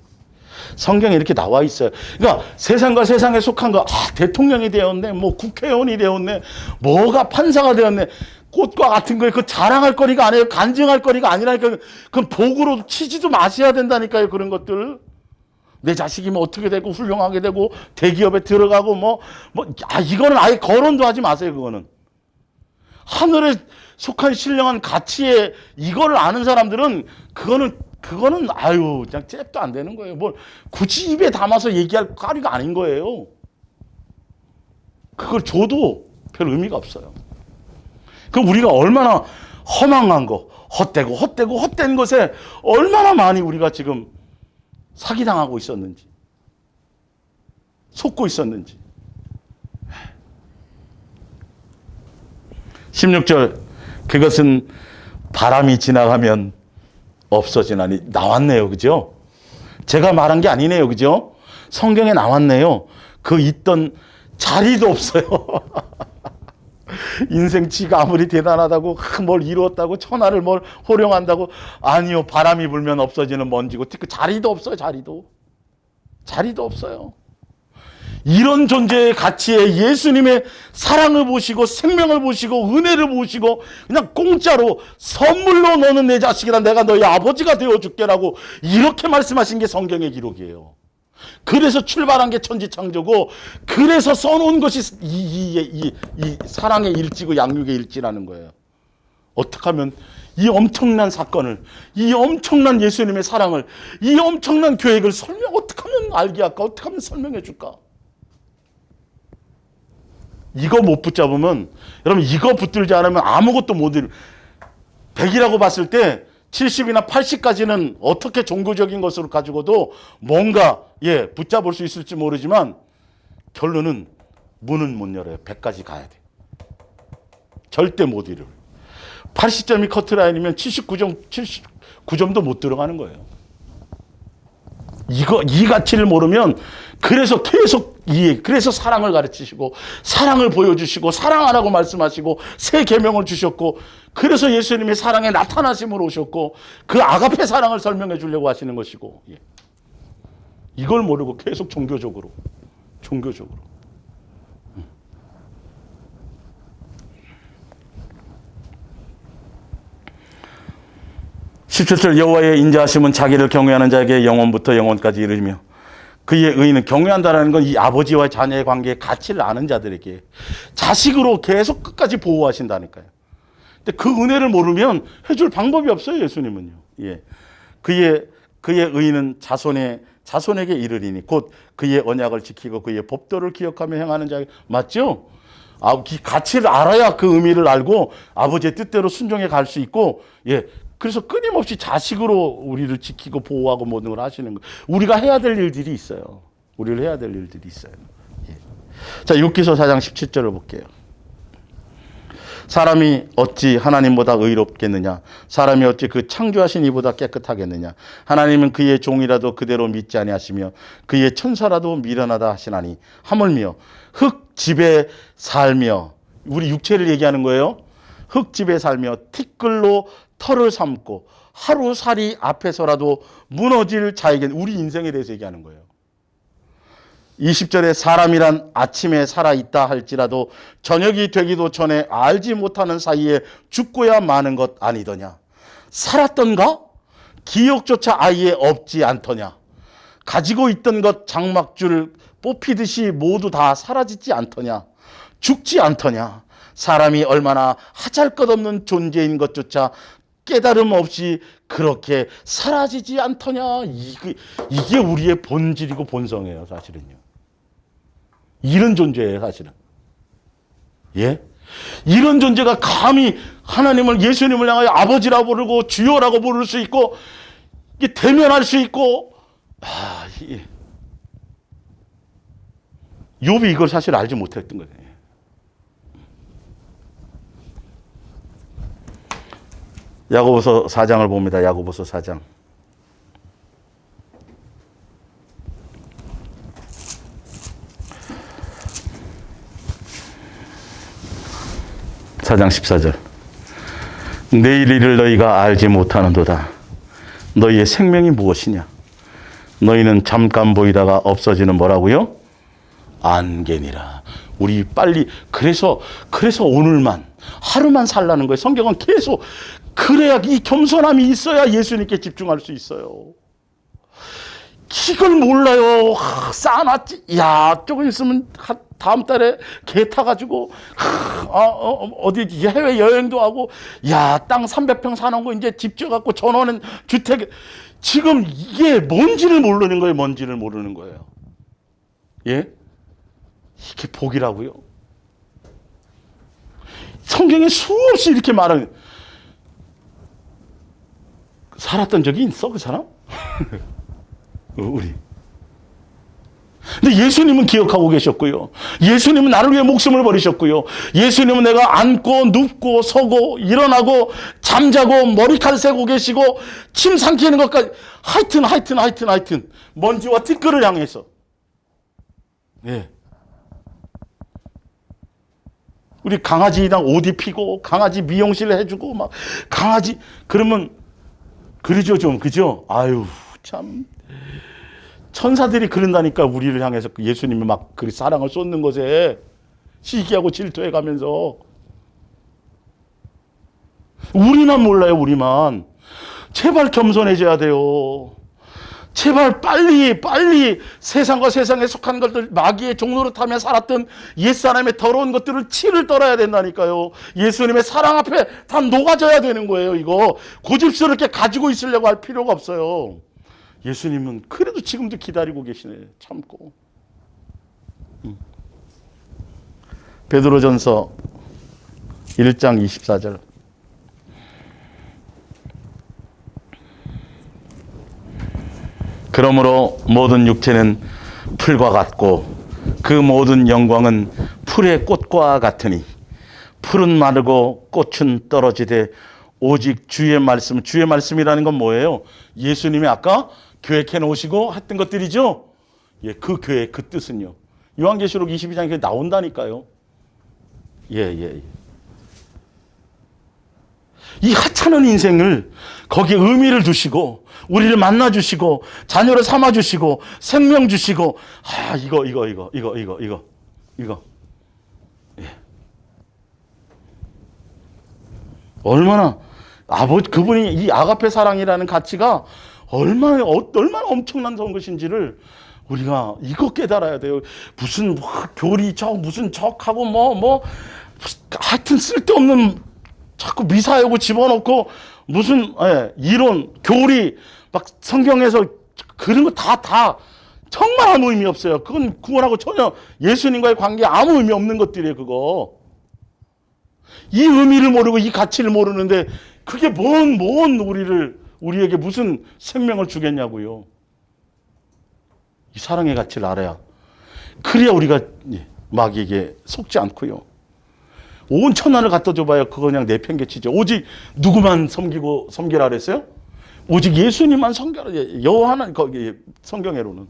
성경에 이렇게 나와 있어요. 그러니까 세상과 세상에 속한 거, 대통령이 되었네, 뭐 국회의원이 되었네, 뭐가 판사가 되었네, 꽃과 같은 거에 그 자랑할 거리가 아니에요. 간증할 거리가 아니라니까. 그건 복으로 치지도 마셔야 된다니까요. 그런 것들. 내 자식이 뭐 어떻게 되고 훌륭하게 되고 대기업에 들어가고 이거는 아예 거론도 하지 마세요. 그거는 하늘에 속한 신령한 가치에 이거를 아는 사람들은 그거는 그냥 잽도 안 되는 거예요. 뭘 굳이 입에 담아서 얘기할 거리가 아닌 거예요. 그걸 줘도 별 의미가 없어요. 그럼 우리가 얼마나 허망한 거, 헛된 것에 얼마나 많이 우리가 지금 사기당하고 있었는지, 속고 있었는지. 16절, 그것은 바람이 지나가면 없어지나니. 나왔네요. 그죠? 제가 말한 게 아니네요. 그죠? 성경에 나왔네요. 그 있던 자리도 없어요. 인생 지가 아무리 대단하다고 뭘 이루었다고 천하를 뭘 호령한다고, 아니요, 바람이 불면 없어지는 먼지고 그 자리도 없어요. 자리도 없어요. 이런 존재의 가치에 예수님의 사랑을 보시고 생명을 보시고 은혜를 보시고 그냥 공짜로 선물로 너는 내 자식이라 내가 너희 아버지가 되어줄게라고 이렇게 말씀하신 게 성경의 기록이에요. 그래서 출발한 게 천지창조고, 그래서 써놓은 것이 이 사랑의 일지고 양육의 일지라는 거예요. 어떻게 하면 이 엄청난 사건을, 이 엄청난 예수님의 사랑을, 이 엄청난 계획을 어떻게 하면 알게 할까? 어떻게 하면 설명해 줄까? 이거 못 붙잡으면, 여러분 이거 붙들지 않으면 아무것도 못 이루. 100이라고 봤을 때 70이나 80까지는 어떻게 종교적인 것으로 가지고도 뭔가 붙잡을 수 있을지 모르지만 결론은 문은 못 열어요. 100까지 가야 돼. 절대 못 이룰. 80점이 커트라인이면 79점도 못 들어가는 거예요. 이 가치를 모르면, 그래서 그래서 사랑을 가르치시고 사랑을 보여주시고 사랑하라고 말씀하시고 새 계명을 주셨고, 그래서 예수님의 사랑에 나타나심으로 오셨고 그 아가페 사랑을 설명해 주려고 하시는 것이고, 이걸 모르고 계속 종교적으로 17절, 여호와의 인자하심은 자기를 경외하는 자에게 영원부터 영원까지 이르며, 그의 의는, 경외한다는 건 이 아버지와 자녀의 관계의 가치를 아는 자들에게 자식으로 계속 끝까지 보호하신다니까요. 근데 그 은혜를 모르면 해줄 방법이 없어요. 예수님은요. 그의 의는 자손에게 이르리니 곧 그의 언약을 지키고 그의 법도를 기억하며 행하는 자에게. 맞죠? 가치를 알아야 그 의미를 알고 아버지의 뜻대로 순종해 갈 수 있고, 그래서 끊임없이 자식으로 우리를 지키고 보호하고 모든 걸 하시는 거예요. 우리가 해야 될 일들이 있어요. 자, 욥기서 4장 17절을 볼게요. 사람이 어찌 하나님보다 의롭겠느냐? 사람이 어찌 그 창조하신 이보다 깨끗하겠느냐? 하나님은 그의 종이라도 그대로 믿지 아니하시며 그의 천사라도 미련하다 하시나니, 하물며 흙집에 살며, 우리 육체를 얘기하는 거예요. 흙집에 살며 티끌로 털을 삼고 하루살이 앞에서라도 무너질 자에게, 우리 인생에 대해서 얘기하는 거예요. 20절에 사람이란 아침에 살아있다 할지라도 저녁이 되기도 전에 알지 못하는 사이에 죽고야 마는 것 아니더냐? 살았던가? 기억조차 아예 없지 않더냐? 가지고 있던 것 장막줄 뽑히듯이 모두 다 사라지지 않더냐? 죽지 않더냐? 사람이 얼마나 하잘것없는 존재인 것조차 깨달음 없이 그렇게 사라지지 않더냐? 이게 우리의 본질이고 본성이에요, 사실은요. 이런 존재예요, 사실은. 이런 존재가 감히 하나님을, 예수님을 향하여 아버지라고 부르고 주여라고 부를 수 있고, 대면할 수 있고, 욥이 이걸 사실 알지 못했던 거예요. 야고보서 4장을 봅니다. 야고보서 4장. 4장 14절. 내일 일을 너희가 알지 못하는도다. 너희의 생명이 무엇이냐? 너희는 잠깐 보이다가 없어지는 뭐라고요? 안개니라. 우리 빨리 그래서 오늘만 하루만 살라는 거예요. 성경은 계속 그래야 이 겸손함이 있어야 예수님께 집중할 수 있어요. 이걸 몰라요. 쌓아놨지. 야, 조금 있으면 다음 달에 개 타가지고 어디 해외 여행도 하고, 야, 땅 300평 사는 거 이제 집 지어갖고 전원은 주택. 지금 이게 뭔지를 모르는 거예요. 뭔지를 모르는 거예요. 예? 이게 복이라고요. 성경에 수없이 이렇게 말하는. 살았던 적이 있어, 그 사람? 우리. 근데 예수님은 기억하고 계셨고요. 예수님은 나를 위해 목숨을 버리셨고요. 예수님은 내가 앉고 눕고 서고 일어나고 잠자고 머리칼 세고 계시고 침 삼키는 것까지 하여튼 먼지와 티끌을 향해서. 예. 우리 강아지랑 옷 입히고 강아지 미용실 해주고 막 강아지 그러면 그러죠 좀 그죠? 아유 참 천사들이 그런다니까 우리를 향해서 예수님이 막 그 사랑을 쏟는 것에 시기하고 질투해 가면서 우리만 몰라요 우리만. 제발 겸손해져야 돼요. 제발 빨리 세상과 세상에 속한 것들 마귀의 종로를 타며 살았던 옛사람의 더러운 것들을 치를 떨어야 된다니까요. 예수님의 사랑 앞에 다 녹아져야 되는 거예요. 이거 고집스럽게 가지고 있으려고 할 필요가 없어요. 예수님은 그래도 지금도 기다리고 계시네. 참고. 베드로전서 1장 24절. 그러므로 모든 육체는 풀과 같고 그 모든 영광은 풀의 꽃과 같으니 풀은 마르고 꽃은 떨어지되 오직 주의 말씀이라는 건 뭐예요? 예수님이 아까 계획해 놓으시고 했던 것들이죠. 예, 그 계획, 그 뜻은요. 요한계시록 22장에 나온다니까요. 예. 이 하찮은 인생을 거기에 의미를 두시고 우리를 만나 주시고 자녀를 삼아 주시고 생명 주시고 이거. 예. 얼마나 그분이 이 아가페 사랑이라는 가치가 얼마나 엄청난 것인지를 우리가 이거 깨달아야 돼요. 무슨 교리 무슨 척하고 하여튼 쓸데없는 자꾸 미사여고 집어넣고 무슨 이론 교리 막 성경에서 그런 거 다 정말 아무 의미 없어요. 그건 구원하고 전혀 예수님과의 관계에 아무 의미 없는 것들이에요. 그거 이 의미를 모르고 이 가치를 모르는데 그게 뭔 우리에게 무슨 생명을 주겠냐고요. 이 사랑의 가치를 알아야 그래야 우리가 마귀에게 속지 않고요. 온 천하를 갖다 줘봐야 그거 그냥 내팽개치죠. 오직 누구만 섬기라 그랬어요? 오직 예수님만 섬겨라. 여호와는 거기 성경에로는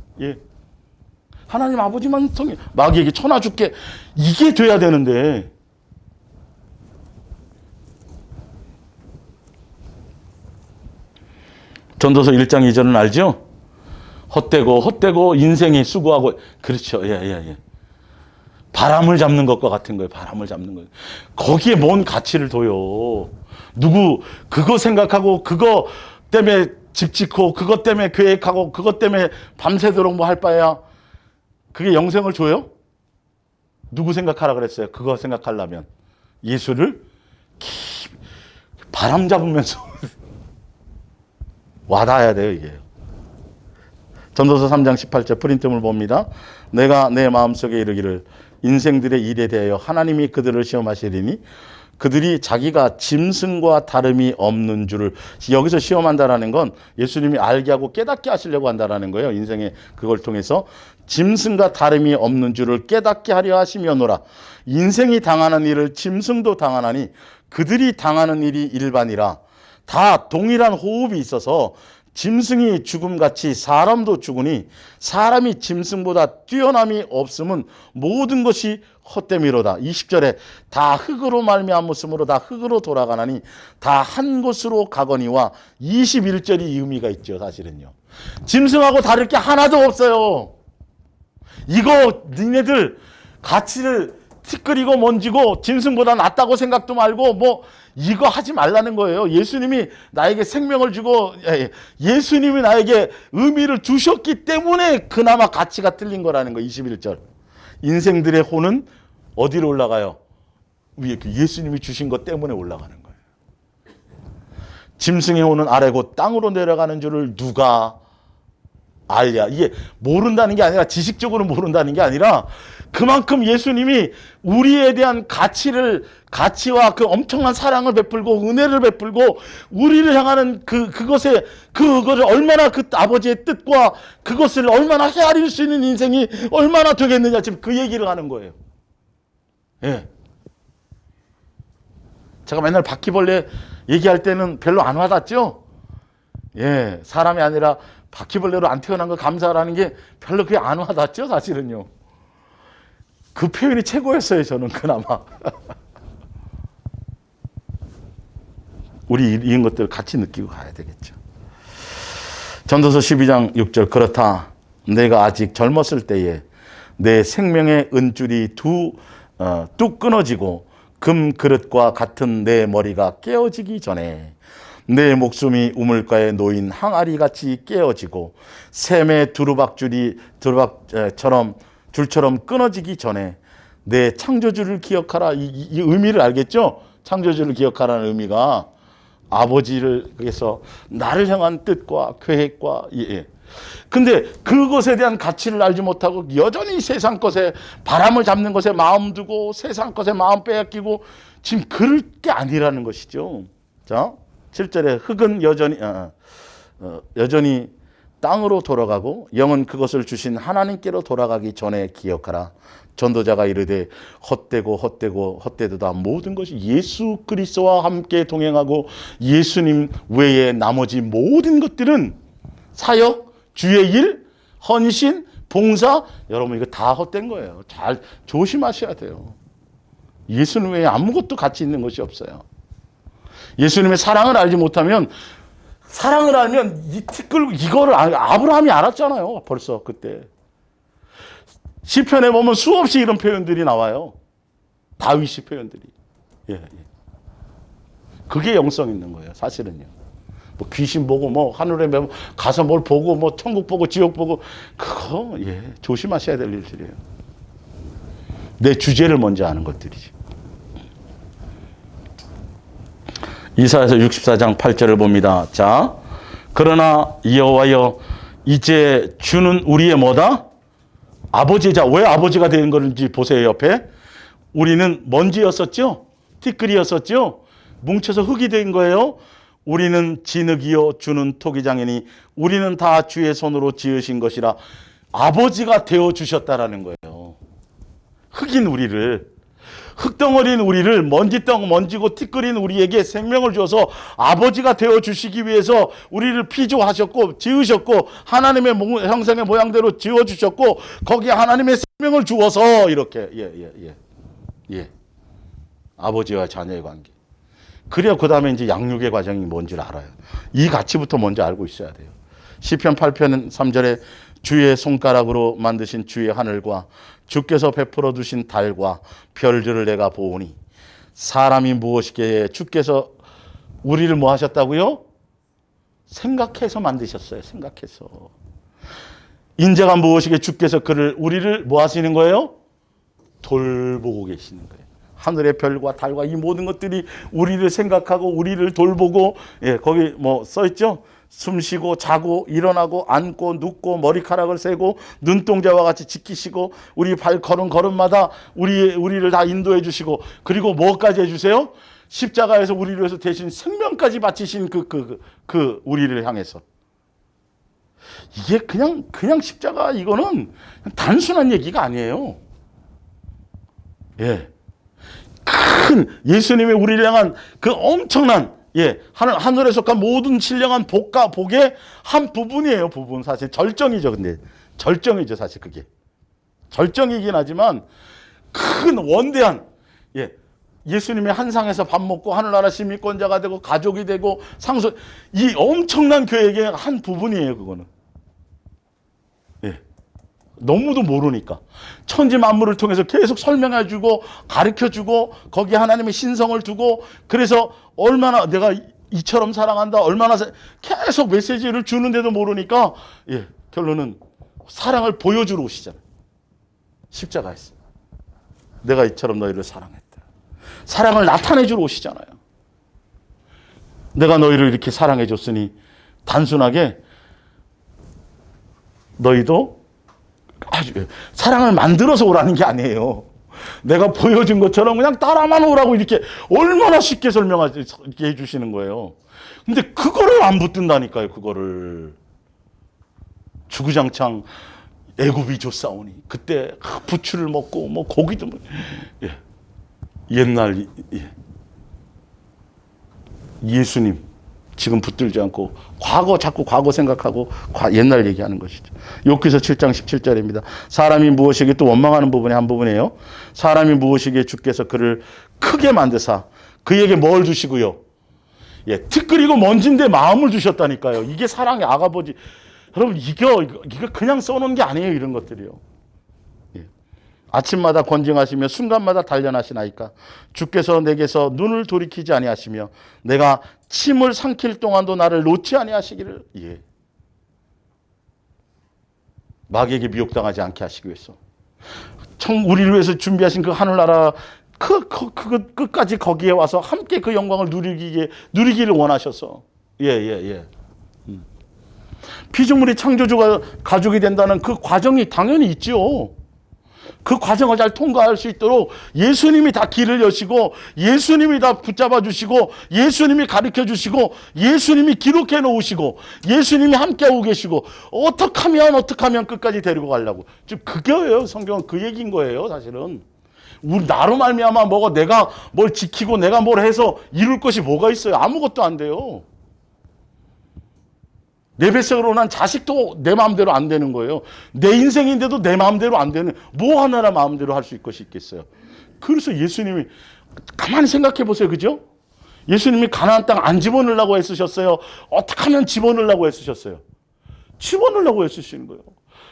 하나님 아버지만 마귀에게 천하 줄게 이게 돼야 되는데 전도서 1장 2절은 알죠? 헛되고 인생이 수고하고 그렇죠. 예. 바람을 잡는 것과 같은 거예요. 바람을 잡는 거예요. 거기에 뭔 가치를 둬요. 누구 그거 생각하고 그거 때문에 집 짓고 그것 때문에 계획하고 그것 때문에 밤새도록 할 바에야 그게 영생을 줘요? 누구 생각하라 그랬어요? 그거 생각하려면 예수를 바람 잡으면서 와닿아야 돼요. 이게. 전도서 3장 18절 프린트물 봅니다. 내가 내 마음속에 이르기를 인생들의 일에 대하여 하나님이 그들을 시험하시리니 그들이 자기가 짐승과 다름이 없는 줄을 여기서 시험한다라는 건 예수님이 알게 하고 깨닫게 하시려고 한다라는 거예요. 인생의 그걸 통해서 짐승과 다름이 없는 줄을 깨닫게 하려 하시며노라. 인생이 당하는 일을 짐승도 당하나니 그들이 당하는 일이 일반이라. 다 동일한 호흡이 있어서 짐승이 죽음같이 사람도 죽으니 사람이 짐승보다 뛰어남이 없음은 모든 것이 헛됨이로다. 20절에 다 흙으로 말미암았으므로 다 흙으로 돌아가나니 다 한 곳으로 가거니와 21절이 의미가 있죠. 사실은요. 짐승하고 다를 게 하나도 없어요. 이거 니네들 가치를 티끌이고 먼지고 짐승보다 낫다고 생각도 말고 뭐 이거 하지 말라는 거예요. 예수님이 나에게 생명을 주고 예수님이 나에게 의미를 주셨기 때문에 그나마 가치가 틀린 거라는 거. 21절. 인생들의 혼은 어디로 올라가요? 위에 예수님이 주신 것 때문에 올라가는 거예요. 짐승의 혼은 아래고 땅으로 내려가는 줄을 누가 알랴. 이게 모른다는 게 아니라 지식적으로 모른다는 게 아니라 그만큼 예수님이 우리에 대한 가치와 그 엄청난 사랑을 베풀고 은혜를 베풀고 우리를 향하는 그것을 얼마나 그 아버지의 뜻과 그것을 얼마나 헤아릴 수 있는 인생이 얼마나 되겠느냐. 지금 그 얘기를 하는 거예요. 예. 제가 맨날 바퀴벌레 얘기할 때는 별로 안 와닿죠? 예. 사람이 아니라 바퀴벌레로 안 태어난 거 감사하라는 게 별로 그게 안 와닿죠, 사실은요. 그 표현이 최고였어요, 저는 그나마. 우리 이런 것들을 같이 느끼고 가야 되겠죠. 전도서 12장 6절. 그렇다. 내가 아직 젊었을 때에 내 생명의 은줄이 뚝 끊어지고 금 그릇과 같은 내 머리가 깨어지기 전에 내 목숨이 우물가에 놓인 항아리 같이 깨어지고 샘의 두루박처럼 줄처럼 끊어지기 전에 내 창조주를 기억하라. 이 의미를 알겠죠? 창조주를 기억하라는 의미가 아버지를 위해서 나를 향한 뜻과 계획과 근데 그것에 대한 가치를 알지 못하고 여전히 세상 것에 바람을 잡는 것에 마음 두고 세상 것에 마음 빼앗기고 지금 그럴 게 아니라는 것이죠. 자, 7절에 흙은 여전히 땅으로 돌아가고 영은 그것을 주신 하나님께로 돌아가기 전에 기억하라. 전도자가 이르되 헛되도다. 모든 것이 예수 그리스도와 함께 동행하고 예수님 외에 나머지 모든 것들은 사역, 주의 일, 헌신, 봉사, 여러분 이거 다 헛된 거예요. 잘 조심하셔야 돼요. 예수님 외에 아무것도 가치 있는 것이 없어요. 예수님의 사랑을 알지 못하면 사랑을 알면 이거를 아브라함이 알았잖아요. 벌써 그때. 시편에 보면 수없이 이런 표현들이 나와요. 다윗의 표현들이. 예. 그게 영성 있는 거예요. 사실은요. 뭐 귀신 보고 뭐 하늘에 가서 뭘 보고 뭐 천국 보고 지옥 보고 그거 조심하셔야 될 일들이에요. 내 주제를 먼저 아는 것들이지. 이사야서 64장 8절을 봅니다. 자, 그러나 여호와여 이제 주는 우리의 뭐다? 아버지자. 왜 아버지가 되는 건지 보세요. 옆에. 우리는 먼지였었죠. 티끌이었었죠. 뭉쳐서 흙이 된 거예요. 우리는 진흙이요 주는 토기장이니 우리는 다 주의 손으로 지으신 것이라. 아버지가 되어주셨다라는 거예요. 흙인 우리를. 흙덩어리인 우리를 먼지고 티끌인 우리에게 생명을 줘서 아버지가 되어주시기 위해서 우리를 피조하셨고 지으셨고 하나님의 형상의 모양대로 지어주셨고 거기에 하나님의 생명을 주어서 이렇게 아버지와 자녀의 관계. 그래야 그 다음에 이제 양육의 과정이 뭔지를 알아요. 이 가치부터 먼저 알고 있어야 돼요. 시편 8편 3절에 주의 손가락으로 만드신 주의 하늘과 주께서 베풀어 두신 달과 별들을 내가 보오니 사람이 무엇이기에 주께서 우리를 뭐 하셨다고요? 생각해서 만드셨어요. 생각해서. 인자가 무엇이기에 주께서 우리를 뭐 하시는 거예요? 돌보고 계시는 거예요. 하늘의 별과 달과 이 모든 것들이 우리를 생각하고 우리를 돌보고 거기 뭐 써있죠? 숨 쉬고 자고 일어나고 앉고 눕고 머리카락을 세고 눈동자와 같이 지키시고 우리 발 걸음마다 우리를 다 인도해 주시고 그리고 뭐까지 해주세요? 십자가에서 우리를 위해서 대신 생명까지 바치신 그 우리를 향해서. 이게 그냥 십자가 이거는 단순한 얘기가 아니에요. 예. 큰 예수님의 우리를 향한 그 엄청난 하늘에 속한 모든 신령한 복의 한 부분이에요. 부분. 사실 절정이죠. 근데 절정이죠. 사실 그게. 절정이긴 하지만 큰 원대한 예수님의 한 상에서 밥 먹고 하늘나라 시민권자가 되고 가족이 되고 상속 이 엄청난 계획의 한 부분이에요. 그거는. 너무도 모르니까 천지 만물을 통해서 계속 설명해주고 가르쳐주고 거기에 하나님의 신성을 두고 그래서 얼마나 내가 이처럼 사랑한다 얼마나 계속 메시지를 주는데도 모르니까 결론은 사랑을 보여주러 오시잖아요. 십자가에서 내가 이처럼 너희를 사랑했다. 사랑을 나타내주러 오시잖아요. 내가 너희를 이렇게 사랑해줬으니 단순하게 너희도 사랑을 만들어서 오라는 게 아니에요. 내가 보여준 것처럼 그냥 따라만 오라고 이렇게 얼마나 쉽게 설명하게 해주시는 거예요. 근데 그거를 안 붙든다니까요. 그거를 주구장창 애굽이 줬사오니 그때 부추를 먹고 뭐 고기도 옛날 예수님 지금 붙들지 않고 자꾸 과거 생각하고 옛날 얘기하는 것이죠. 욥기서 7장 17절입니다. 사람이 무엇이기에 또 원망하는 부분이 한 부분이에요. 사람이 무엇이기에 주께서 그를 크게 만드사 그에게 뭘 주시고요. 티끌이고 먼지인데 마음을 주셨다니까요. 이게 사랑의 아가버지. 여러분 이거 그냥 써놓은 게 아니에요. 이런 것들이요. 아침마다 권징하시며 순간마다 단련하시나이까 주께서 내게서 눈을 돌이키지 아니하시며 내가 침을 삼킬 동안도 나를 놓지 아니하시기를 마귀에게 미혹당하지 않게 하시기 위해서 우리를 위해서 준비하신 그 하늘나라 끝까지 거기에 와서 함께 그 영광을 누리기를 원하셔서 피조물이 창조주가 가족이 된다는 그 과정이 당연히 있지요. 그 과정을 잘 통과할 수 있도록 예수님이 다 길을 여시고 예수님이 다 붙잡아 주시고 예수님이 가르쳐 주시고 예수님이 기록해 놓으시고 예수님이 함께하고 계시고 어떻게 하면 끝까지 데리고 가려고. 지금 그게예요. 성경은 그 얘기인 거예요. 사실은. 우리 나로 말미암아 내가 뭘 지키고 내가 뭘 해서 이룰 것이 뭐가 있어요. 아무것도 안 돼요. 내 뱃속으로 난 자식도 내 마음대로 안 되는 거예요. 내 인생인데도 내 마음대로 안 되는 뭐 하나라 마음대로 할 수 것이 있겠어요. 그래서 예수님이 가만히 생각해 보세요. 그죠? 예수님이 가나안 땅 안 집어넣으려고 애쓰셨어요. 어떻게 하면 집어넣으려고 애쓰셨어요. 집어넣으려고 애쓰시는 거예요.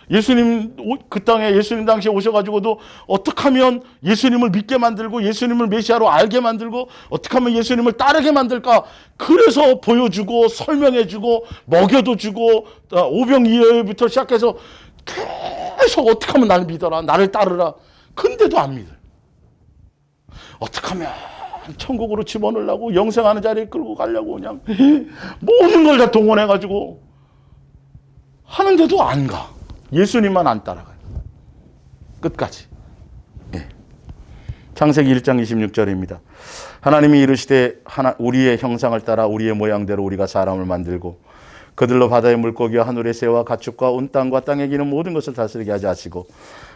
예수님 그 땅에 예수님 당시에 오셔가지고도 어떻게 하면 예수님을 믿게 만들고 예수님을 메시아로 알게 만들고 어떻게 하면 예수님을 따르게 만들까. 그래서 보여주고 설명해주고 먹여도 주고 오병이어부터 시작해서 계속 어떻게 하면 나를 믿어라 나를 따르라. 근데도 안 믿어요. 어떻게 하면 천국으로 집어넣으려고 영생하는 자리에 끌고 가려고 그냥 모든 걸 다 동원해가지고 하는데도 안 가. 예수님만 안 따라가요. 끝까지. 창세기 1장 26절입니다. 하나님이 이르시되 우리의 형상을 따라 우리의 모양대로 우리가 사람을 만들고 그들로 바다의 물고기와 하늘의 새와 가축과 온 땅과 땅에 기는 모든 것을 다스리게 하자 하시고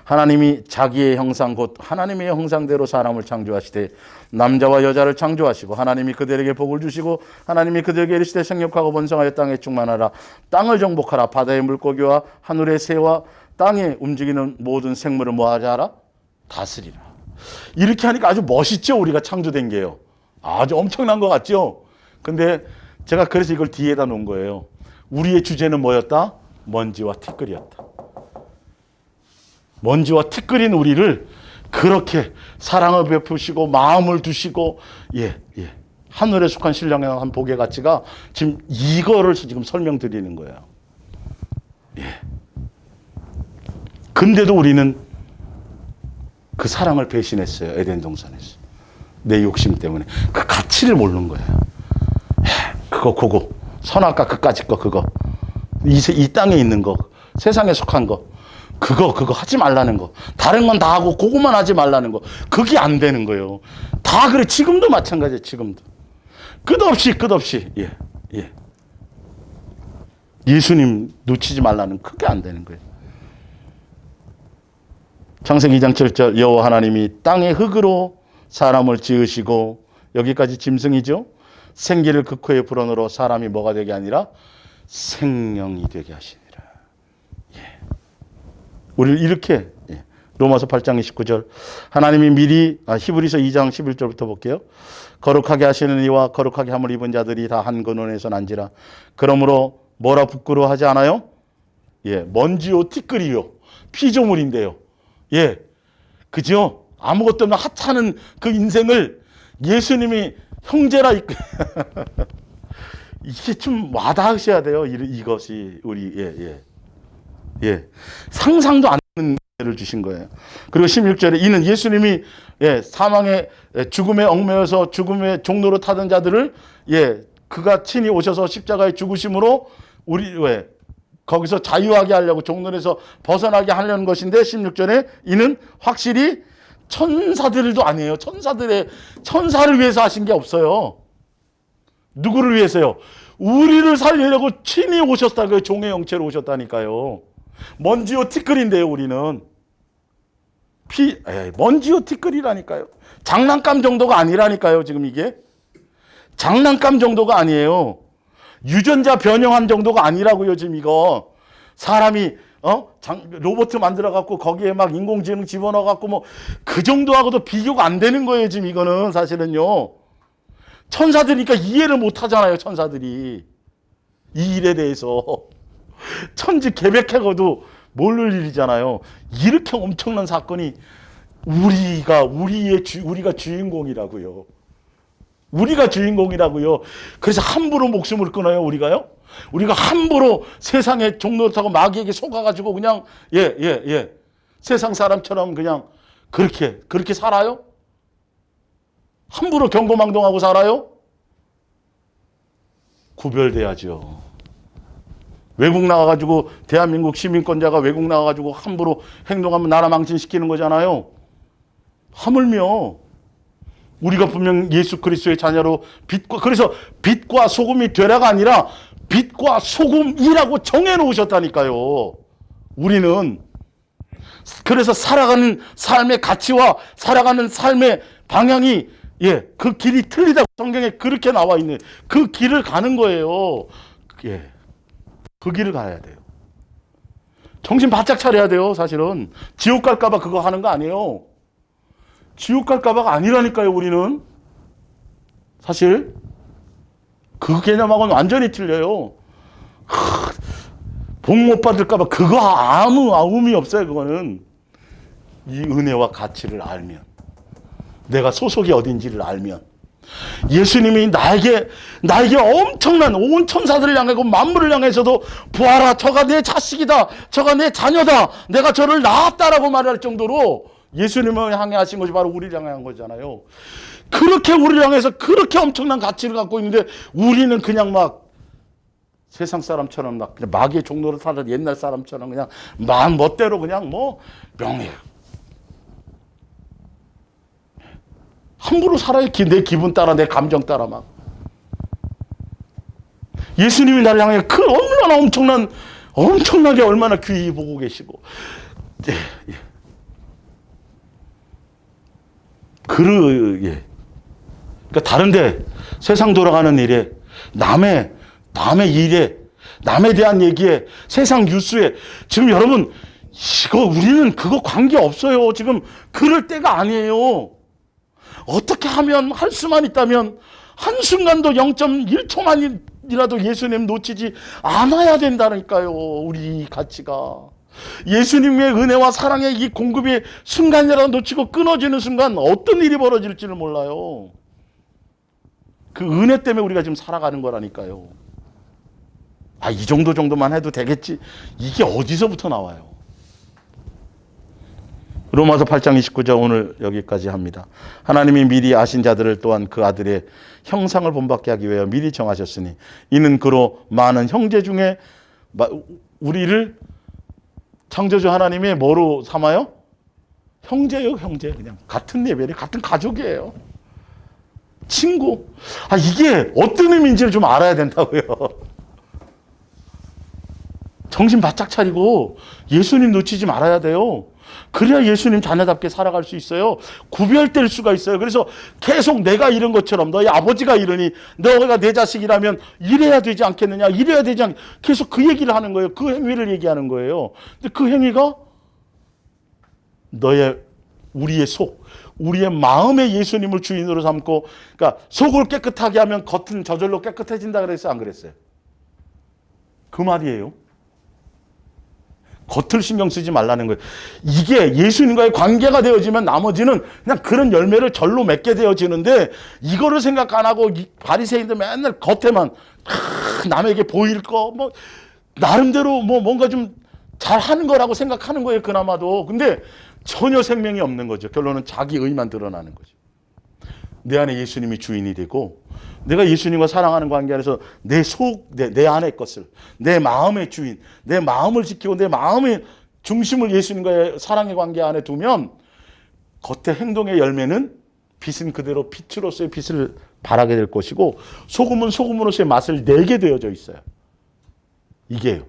하나님이 자기의 형상 곧 하나님의 형상대로 사람을 창조하시되 남자와 여자를 창조하시고 하나님이 그들에게 복을 주시고 하나님이 그들에게 이르시되 생육하고 번성하여 땅에 충만하라 땅을 정복하라 바다의 물고기와 하늘의 새와 땅에 움직이는 모든 생물을 뭐하자 하라? 다스리라. 이렇게 하니까 아주 멋있죠. 우리가 창조된 게요. 아주 엄청난 것 같죠. 근데 제가 그래서 이걸 뒤에다 놓은 거예요. 우리의 주제는 뭐였다? 먼지와 티끌이었다. 먼지와 티끌인 우리를 그렇게 사랑을 베푸시고 마음을 두시고 하늘에 속한 신령의 한 복의 가치가 지금 이거를 지금 설명드리는 거예요. 근데도 우리는 그 사랑을 배신했어요. 에덴 동산에서. 내 욕심 때문에. 그 가치를 모르는 거예요. 그거 선악과 그까짓 거 그거. 이 땅에 있는 거. 세상에 속한 거. 그거 하지 말라는 거. 다른 건 다 하고 그것만 하지 말라는 거. 그게 안 되는 거예요. 다 그래. 지금도 마찬가지예요. 지금도. 끝없이. 예. 예. 예수님 놓치지 말라는 그게 안 되는 거예요. 창세기 2장 7절 여호와 하나님이 땅의 흙으로 사람을 지으시고 여기까지 짐승이죠. 생기를 그 코에 불어넣어 사람이 뭐가 되게 아니라 생명이 되게 하시니라. 예. 우리를 이렇게 로마서 8장 29절 하나님이 미리 히브리서 2장 11절부터 볼게요. 거룩하게 하시는 이와 거룩하게 함을 입은 자들이 다 한 근원에서 난지라. 그러므로 뭐라 부끄러워하지 않아요? 예, 먼지요 티끌이요 피조물인데요. 예, 그죠? 아무것도 없는 하찮은 그 인생을 예수님이 형제라 이게 좀 와닿으셔야 돼요. 이것이 우리 예. 상상도 안 되는 를 주신 거예요. 그리고 16절에 이는 예수님이 사망의 죽음에 얽매여서 죽음의 종로로 타던 자들을 그가 친히 오셔서 십자가에 죽으심으로 우리 거기서 자유하게 하려고 종로에서 벗어나게 하려는 것인데 16절에 이는 확실히 천사들도 아니에요. 천사를 위해서 하신 게 없어요. 누구를 위해서요? 우리를 살리려고 친히 오셨다고요. 종의 형체로 오셨다니까요. 먼지요 티끌인데요. 우리는 먼지요 티끌이라니까요. 장난감 정도가 아니라니까요. 지금 이게 장난감 정도가 아니에요. 유전자 변형한 정도가 아니라고요. 지금 이거 사람이 로봇 만들어 갖고 거기에 막 인공지능 집어넣어 갖고 뭐 그 정도하고도 비교가 안 되는 거예요. 지금 이거는 사실은요. 천사들이니까 이해를 못 하잖아요. 천사들이 이 일에 대해서 천지 개벽해고도 모를 일이잖아요. 이렇게 엄청난 사건이 우리가 주인공이라고요. 우리가 주인공이라고요. 그래서 함부로 목숨을 끊어요. 우리가 함부로 세상에 종로를 타고 마귀에게 속아가지고 그냥 세상 사람처럼 그냥 그렇게 살아요? 함부로 경고망동하고 살아요? 구별돼야죠. 외국 나가가지고 대한민국 시민권자가 외국 나가가지고 함부로 행동하면 나라 망신시키는 거잖아요. 하물며 우리가 분명 예수 그리스도의 자녀로 그래서 빛과 소금이 되라가 아니라 빛과 소금이라고 정해놓으셨다니까요. 우리는 그래서 살아가는 삶의 가치와 살아가는 삶의 방향이 그 길이 틀리다고 성경에 그렇게 나와 있는 그 길을 가는 거예요. 그 길을 가야 돼요. 정신 바짝 차려야 돼요. 사실은 지옥 갈까봐 그거 하는 거 아니에요. 지옥 갈까봐가 아니라니까요. 우리는 사실 그 개념하고는 완전히 틀려요. 복 못 받을까봐 그거 아무 의미 없어요. 그거는 이 은혜와 가치를 알면, 내가 소속이 어딘지를 알면, 예수님이 나에게 엄청난 온 천사들을 향하고 만물을 향해서도 보아라, 저가 내 자식이다, 저가 내 자녀다, 내가 저를 낳았다라고 말할 정도로 예수님을 향해 하신 것이 바로 우리를 향해 한 거잖아요. 그렇게 우리를 향해서 그렇게 엄청난 가치를 갖고 있는데 우리는 그냥 막 세상 사람처럼 막 그냥 마귀의 종로를 타던 옛날 사람처럼 그냥 마음 멋대로 그냥 뭐 명예 함부로 살아요. 내 기분 따라, 내 감정 따라 막. 예수님이 나를 향해 그 얼마나 엄청나게 얼마나 귀히 보고 계시고. 그러니까 다른데 세상 돌아가는 일에 남의 일에 남에 대한 얘기에 세상 뉴스에 지금 여러분 우리는 그거 관계 없어요. 지금 그럴 때가 아니에요. 어떻게 하면 할 수만 있다면 한순간도 0.1초만이라도 예수님 놓치지 않아야 된다니까요. 우리 가치가. 예수님의 은혜와 사랑의 이 공급이 순간이라도 놓치고 끊어지는 순간 어떤 일이 벌어질지를 몰라요. 그 은혜 때문에 우리가 지금 살아가는 거라니까요. 이 정도만 해도 되겠지. 이게 어디서부터 나와요? 로마서 8장 29절 오늘 여기까지 합니다. 하나님이 미리 아신 자들을 또한 그 아들의 형상을 본받게 하기 위하여 미리 정하셨으니 이는 그로 많은 형제 중에 우리를 창조주 하나님의 뭐로 삼아요? 형제요, 형제. 그냥 같은 레벨이 같은 가족이에요. 친구. 이게 어떤 의미인지를 좀 알아야 된다고요. 정신 바짝 차리고 예수님 놓치지 말아야 돼요. 그래야 예수님 자녀답게 살아갈 수 있어요. 구별될 수가 있어요. 그래서 계속 내가 이런 것처럼 너희 아버지가 이러니 너가 내 자식이라면 이래야 되지 않겠느냐, 이래야 되지 않 계속 그 얘기를 하는 거예요. 그 행위를 얘기하는 거예요. 근데 그 행위가 우리의 속, 우리의 마음에 예수님을 주인으로 삼고, 그러니까 속을 깨끗하게 하면 겉은 저절로 깨끗해진다 그랬어요? 안 그랬어요? 그 말이에요. 겉을 신경 쓰지 말라는 거예요. 이게 예수님과의 관계가 되어지면 나머지는 그냥 그런 열매를 절로 맺게 되어지는데, 이거를 생각 안 하고 바리새인들 맨날 겉에만 남에게 보일 거, 나름대로 뭔가 좀 잘하는 거라고 생각하는 거예요, 그나마도. 근데 전혀 생명이 없는 거죠. 결론은 자기 의만 드러나는 거죠. 내 안에 예수님이 주인이 되고, 내가 예수님과 사랑하는 관계 안에서 내 안의 것을, 내 마음의 주인, 내 마음을 지키고 내 마음의 중심을 예수님과의 사랑의 관계 안에 두면 겉의 행동의 열매는 빛은 그대로 빛으로서의 빛을 발하게 될 것이고, 소금은 소금으로서의 맛을 내게 되어져 있어요. 이게요.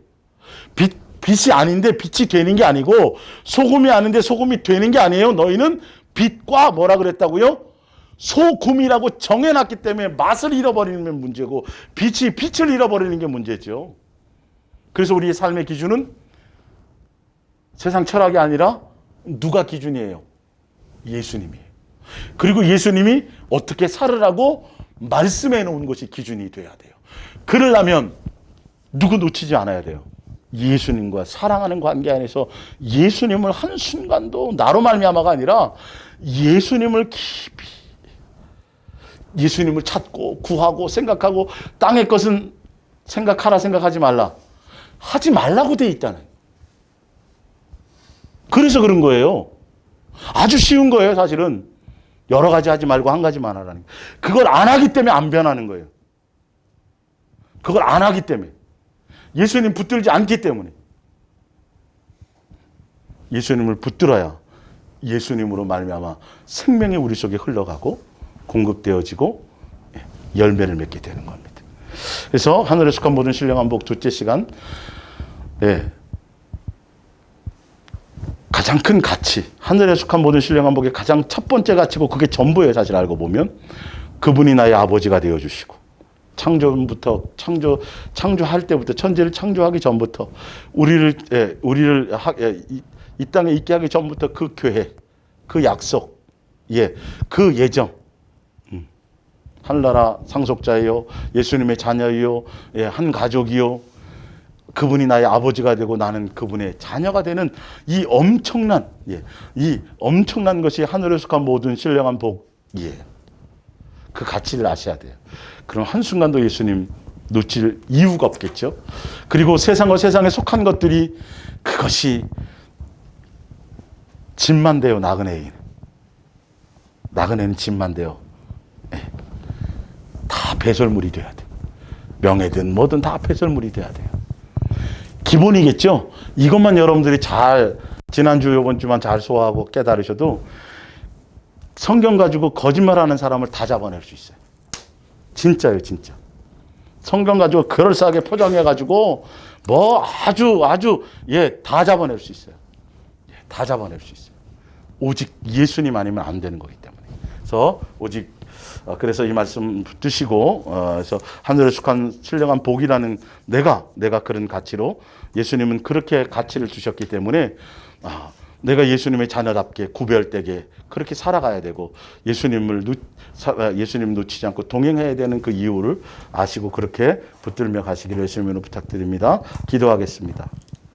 빛이 아닌데 빛이 되는 게 아니고, 소금이 아닌데 소금이 되는 게 아니에요. 너희는 빛과 뭐라 그랬다고요? 소금이라고 정해놨기 때문에 맛을 잃어버리는 문제고, 빛을 잃어버리는 게 문제죠. 그래서 우리의 삶의 기준은 세상 철학이 아니라 누가 기준이에요? 예수님이에요. 그리고 예수님이 어떻게 살으라고 말씀해 놓은 것이 기준이 돼야 돼요. 그러려면 누구 놓치지 않아야 돼요. 예수님과 사랑하는 관계 안에서 예수님을 한순간도 나로 말미암아가 아니라 예수님을 깊이, 예수님을 찾고 구하고 생각하고, 땅의 것은 생각하라 생각하지 말라, 하지 말라고 돼 있다는. 그래서 그런 거예요. 아주 쉬운 거예요. 사실은 여러 가지 하지 말고 한 가지만 하라는 거예요. 그걸 안 하기 때문에 안 변하는 거예요. 그걸 안 하기 때문에, 예수님 붙들지 않기 때문에. 예수님을 붙들어야 예수님으로 말미암아 생명이 우리 속에 흘러가고 공급되어지고 열매를 맺게 되는 겁니다. 그래서 하늘에 속한 모든 신령한 복 둘째 시간, 가장 큰 가치, 하늘에 속한 모든 신령한 복의 가장 첫 번째 가치고 그게 전부예요. 사실 알고 보면 그분이 나의 아버지가 되어주시고, 창조부터 창조할 때부터, 천지를 창조하기 전부터 우리를 이 땅에 있게 하기 전부터 그 계획, 그 약속, 그 예정, 하늘나라 상속자예요, 예수님의 자녀이요, 한 가족이요, 그분이 나의 아버지가 되고 나는 그분의 자녀가 되는 이 엄청난 것이 하늘에 속한 모든 신령한 복이에요. 그 가치를 아셔야 돼요. 그럼 한순간도 예수님 놓칠 이유가 없겠죠. 그리고 세상과 세상에 속한 것들이, 그것이 짐만 돼요. 나그네는 짐만 돼요. 다 배설물이 돼야 돼요. 명예든 뭐든 다 배설물이 돼야 돼요. 기본이겠죠. 이것만 여러분들이 잘, 지난주 이번 주만 잘 소화하고 깨달으셔도 성경 가지고 거짓말하는 사람을 다 잡아낼 수 있어요. 진짜요, 진짜. 성경 가지고 그럴싸하게 포장해가지고 다 잡아낼 수 있어요. 다 잡아낼 수 있어요. 오직 예수님 아니면 안 되는 거기 때문에. 그래서 이 말씀 붙드시고, 그래서 하늘에 속한 신령한 복이라는 내가 그런 가치로, 예수님은 그렇게 가치를 주셨기 때문에 내가 예수님의 자녀답게 구별되게 그렇게 살아가야 되고, 예수님 놓치지 않고 동행해야 되는 그 이유를 아시고 그렇게 붙들며 가시기를 예수님으로 부탁드립니다. 기도하겠습니다.